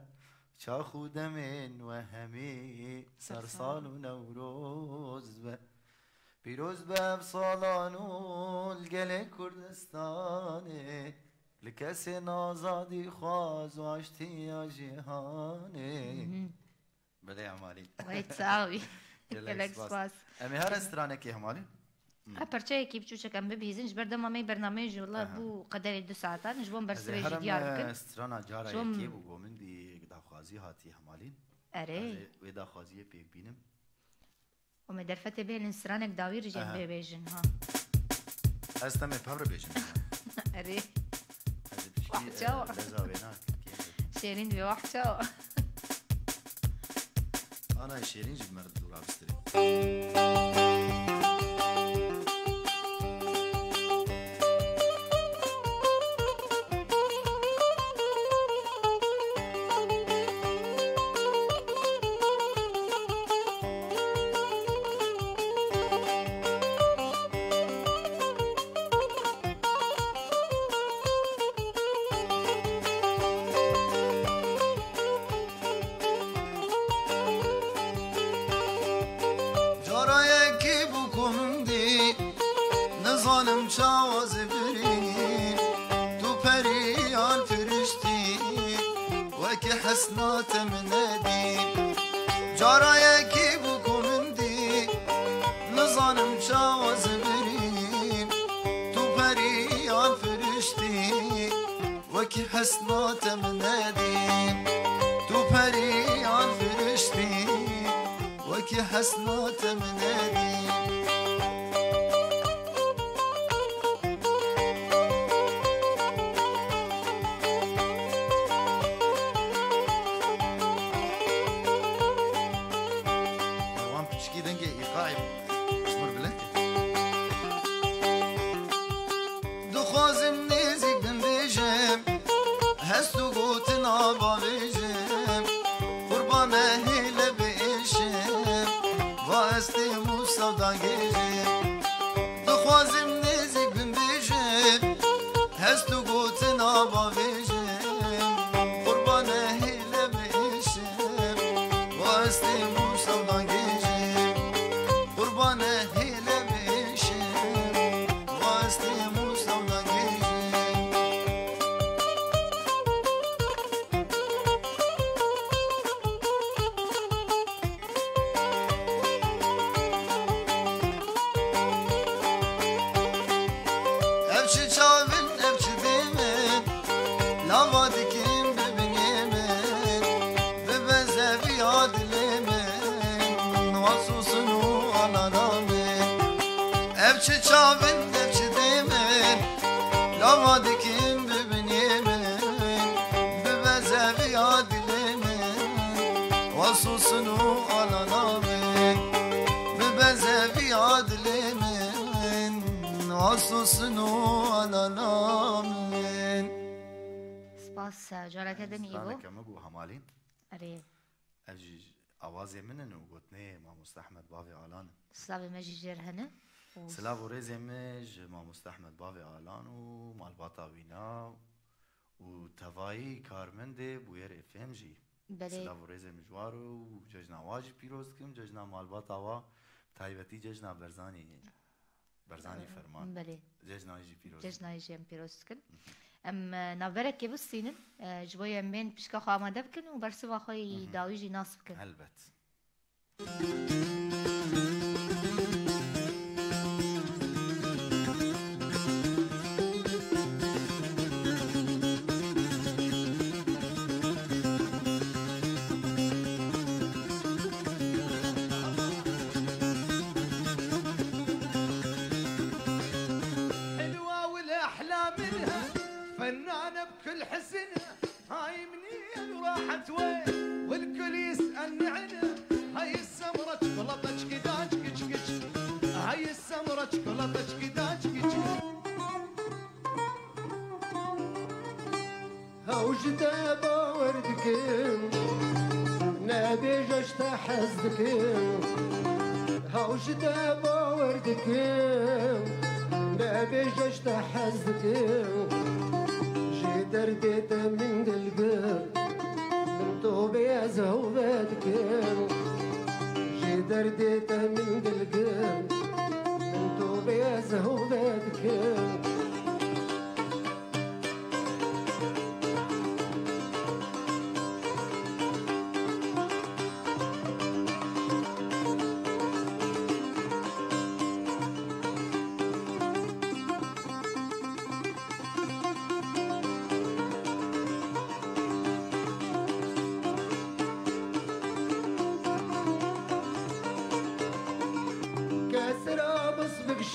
شاخو دمن وهمي سرسال ونوروز پیروز به سالانو الگل کردستانه لکسی نازادی خواز و عشتی یا جهانه بله همالی وای تساوی گلک سپاس امی هر استرانه که همالی پرچه کی بچو چکم ببیزنش بردم امی برنامج والله بو قدر 2 ساعت نجبون برسویج دیار بکن استرانا جارا یکی بو گومن دی داخوازی هاتی همالین اره و داخوازی پیک بینم وما درفت بين استرانك داوير جنب بيجن ها استمع بابر بيجن اري واحد شيرين بواحد انا شيرين جيب مرد دورا بستري حسنات منادي جارايكي بكمندي نظانم شاوز برين تو بريان فرشتي وكي حسنات منادي تو بريان فرشتي وكي حسنات منادي سلاوي مجي جرهنه سلاو ريزي مج ما مستحمد بافي آلان و مال باطاوينا و تفاي كارمندي بوير افهم جي سلاو ريزي مجوارو و ججنا واجي بيروز كم ججنا مال باطاوا تايبتي ججنا برزاني فرمان بلي ججنا يجي بيروز ججنا يجي بيروز كن ام نافرك كيف السينن جبويا من بشكا خو آماده بكن و برسوا خوي داويجي ناس بكن هلبت هاوش دابا وردك نبي جشت حزك جي درديت من دلقر من طوبي زهوبتك جي درديته من قلقم من طوبي زهوبتك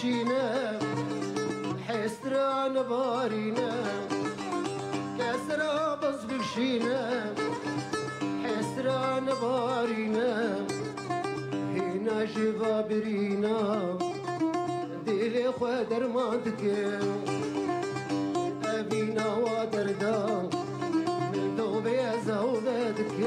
شينا حسران بارينا كسرى بصبك شينا حسران بارينا هنا جبابرينا ديلي خدر مانتك أبينا ودردان من دوبي زودتك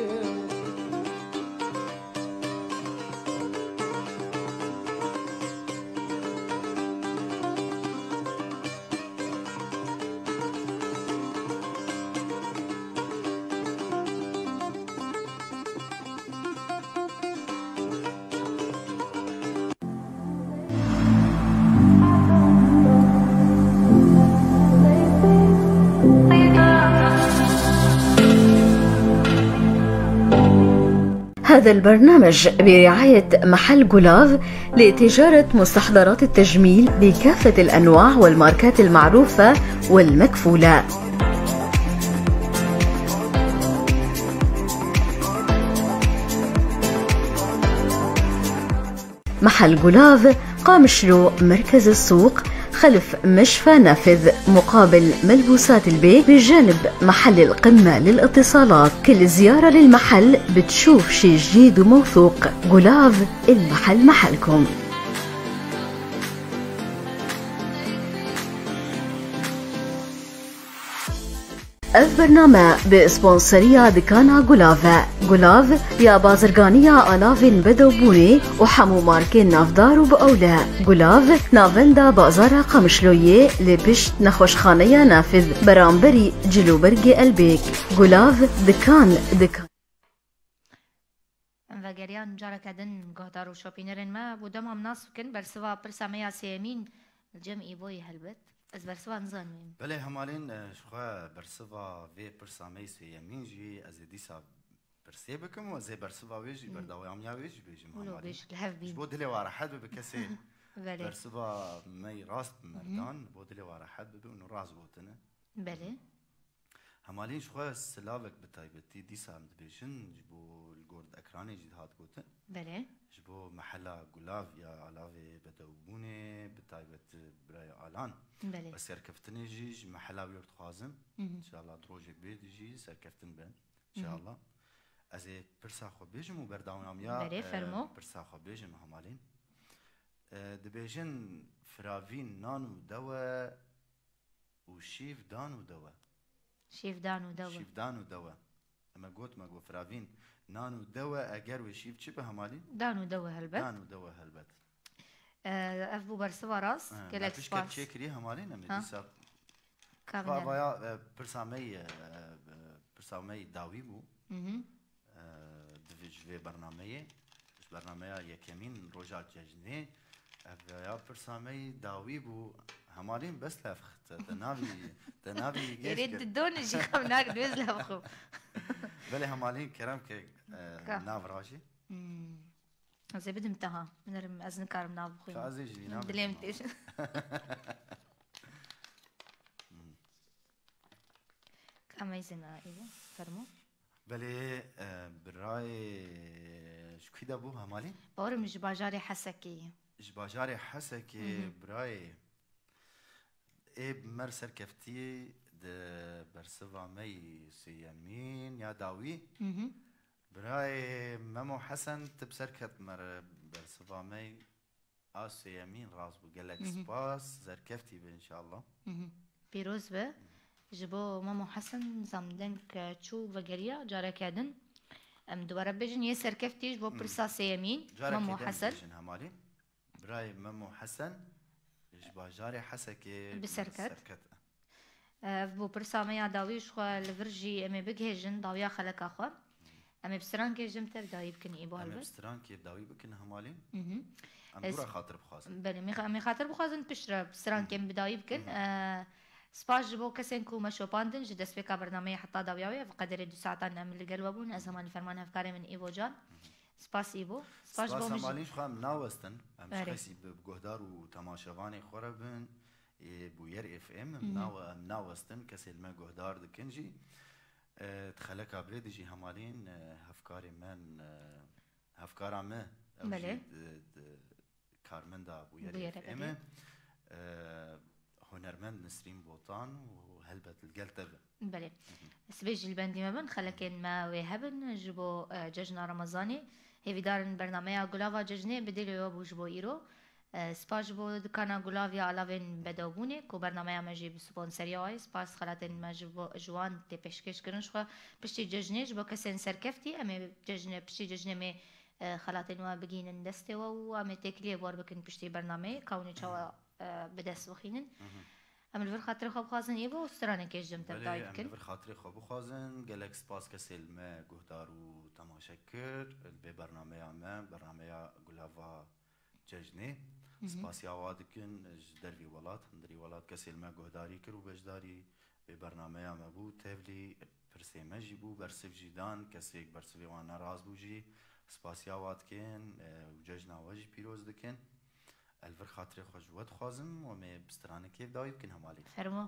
هذا البرنامج برعاية محل جولاف لتجارة مستحضرات التجميل بكافة الأنواع والماركات المعروفة والمكفولة. محل جولاف قامشرو مركز السوق خلف مشفى نافذ مقابل ملبوسات البيت بجانب محل القمة للاتصالات. كل زيارة للمحل بتشوف شي جديد وموثوق. جولاف المحل محلكم. البرنامج بسبونسرية دكانا جولافا. جولاف يا بازرگانية آلافين بدو بوني وحمو ماركين نافدار وبأولا. جولاف نافندا بازار قمشلوية لبشت نخوشخانية نافذ برامبري جلو برگي البيك. جولاف دكان وگریان جارا کدن گهدار و شاپینرن ما بودم هم ناس کن برسوا برسامية سيمين الجمعي بوي هلبت از برسوا نزانوين بله همالين شخوا برسوا في برسامي سيمين جي از ديسا برسي بكم وزي برسوا ويجي برداوي عميا ويجي بيجي ولو بيش الهف بين بو دلي وارا حد بكسي برسوا مي راست مردان بو دلي وارا حد بانو راس بوتنا بله همالين شخوا سلاوك بتايبتي ديسا مدبيشن جبو الجورد اكراني جديد هات قوتن بله جبو محلا جولاف يا علاوه بدوبونه بتايبت براي الان بله بس سركفتني جي محلا ويرد خازم ان شاء الله دروجك بيت جي سركفتن بن ان شاء الله از برسا خو بيجم وبرداوم يا بله فرمو برسا خو بيجم همالين دبيجن فراوين نانو دوا وشيف دانو دوا شيف دانو دوا شيف دانو دوا اما قلت ما قلت فرافين نانو دوا اگر وشيف شي بهمالي دانو دوا هلبت دانو دوا هلبت افبو برسوا راس كلك سباس كل تشكري همالي نمدي ساب كامل فايا برسامي داوي بو دفج في برنامج يكمين رجال ججني يا برسامي داوي بو همالين بس لفخت تنابي يريد الدون شي خمناك دوز لفخو بلي همالين كرام كي ناف راشي زي بدم تها من ازن كارم ناف خوي فازي جي ناف دليم تيش كما يزنا ايوه فرمو بلي براي شكي دابو همالين باور مش باجاري حسكي جباجاري حسكي براي اب مرسر كفتي د برسوا مي سيمين يا داوي براي مامو حسن تبسركت مر برسوا مي سيمين راس بقلك سباس زركفتي ان شاء الله بيروز به جبو مامو حسن زمدنك تشو وغريا جارا كادن ام دوباره بجن يسر كفتي جبو برسا سيمين مامو حسن براي مامو حسن باجاري حسكي بسركت بو برسامي داوي شو الفرجي امي بجهجن داويا خلق اخو اما بستران که جمتر دایی بکن ایبو هلبت بستران که دایی بکن همالین ام دورا خاطر بخوازن بله می خاطر بخوازن پشت بستران که بدایی بکن سپاس جبو کسین کو مشو پاندن جد دست بکا برنامه حتی داویاوی بقدر 2 ساعتان نعمل لقلبه بون از همانی فرمان هفکاری من ایبو جان سپاس ایبو سپاس همالین شخواه مناوستن هم شخصی بگهدار و تماشاوانی خوره بن بویر اف ام مناوستن کسی المه گهدار دکنجی تخلق ابرد جي همالين هفكاري من هفكار عمه بله كارمندا بوير اف هنرمند نسرين بوطان وهلبت القلتب بله سبيج البندي ما بن خلكن ما وهبن جبو ججنا رمضاني هي دارن برنامه غلاوا ججنه بدلو ابو جبو ايرو سپاس بو دکانا گلاوی علاوه بدوبونه کو برنامه مجیب سپانسری آی سپاس خالتن مجبو جوان تی پیشکش کردنش خو پشتی ججنش با کسین سرکفتی اما ججنه پشتی ججنه می خالتن و بگینن دسته و اما تکلیه بار بکن پشتی برنامه کونی چوا بدست بخینن اما الور خاطر خواب خوازن ایبو استرانه کش جم تبدای بکن الور خاطر خواب خوازن گلک سپاس کسیل ما گهدار و تماشا کرد به برنامه ما برنامه گلاوا ججنه سپاسی آوادکن دروی ولات هندری ولات کسی المه گهداری کرد و بجداری به برنامه ما بود تفلی پرسه مجی بود برسف جیدان کسی یک برسفی وان نراز بوجی سپاسی آوادکن و ججن آواجی پیروز دکن الور خاطر خوشوت خوازم و می بسترانه کیف دایی بکن همالی فرمو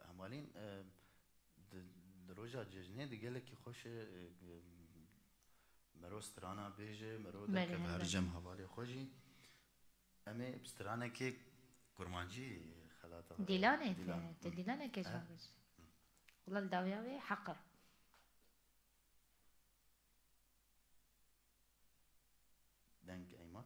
همالين دروجا ججنه دیگه که خوش مرو استرانا بیجه مرو دکه هرجم حوالی خوشی اما بسترانه که کرمانجی خلاطه ديلانه كيش هاجس والله الداوياوي حقر دنك ايما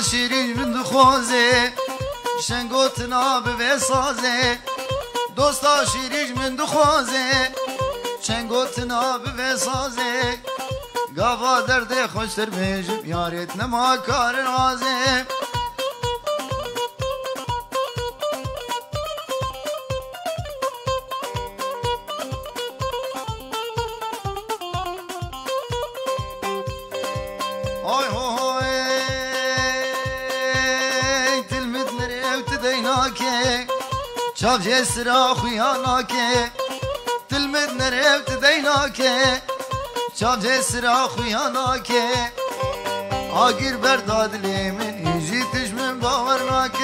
شیرین من خوازه شنگوت ناب و سازه دوستا شیرین من خوازه شنگوت ناب و سازه گاوا درد خوشتر بیجم یاریت نما کار رازه شاف جسرا خياناك تلمد نرفت ديناك شاف جسرا خياناك آگیر برداد لی من ایجیتش من باورناک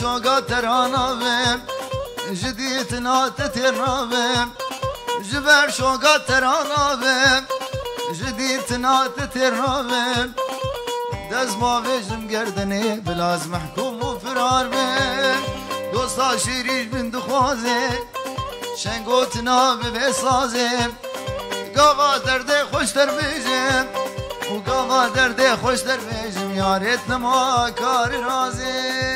چوگا تراناوم جدیتنا تترناوم جبر شوگا تراناوم جدیتنا تترناوم دز ما وجم گردنی بلاز محکوم و فرار بم دوستا شیریش من دخوازه شنگوتنا ببسازم گاوا درده خوشتر بیجم و گاوا درده خوشتر بیجم یاریت نما کار رازم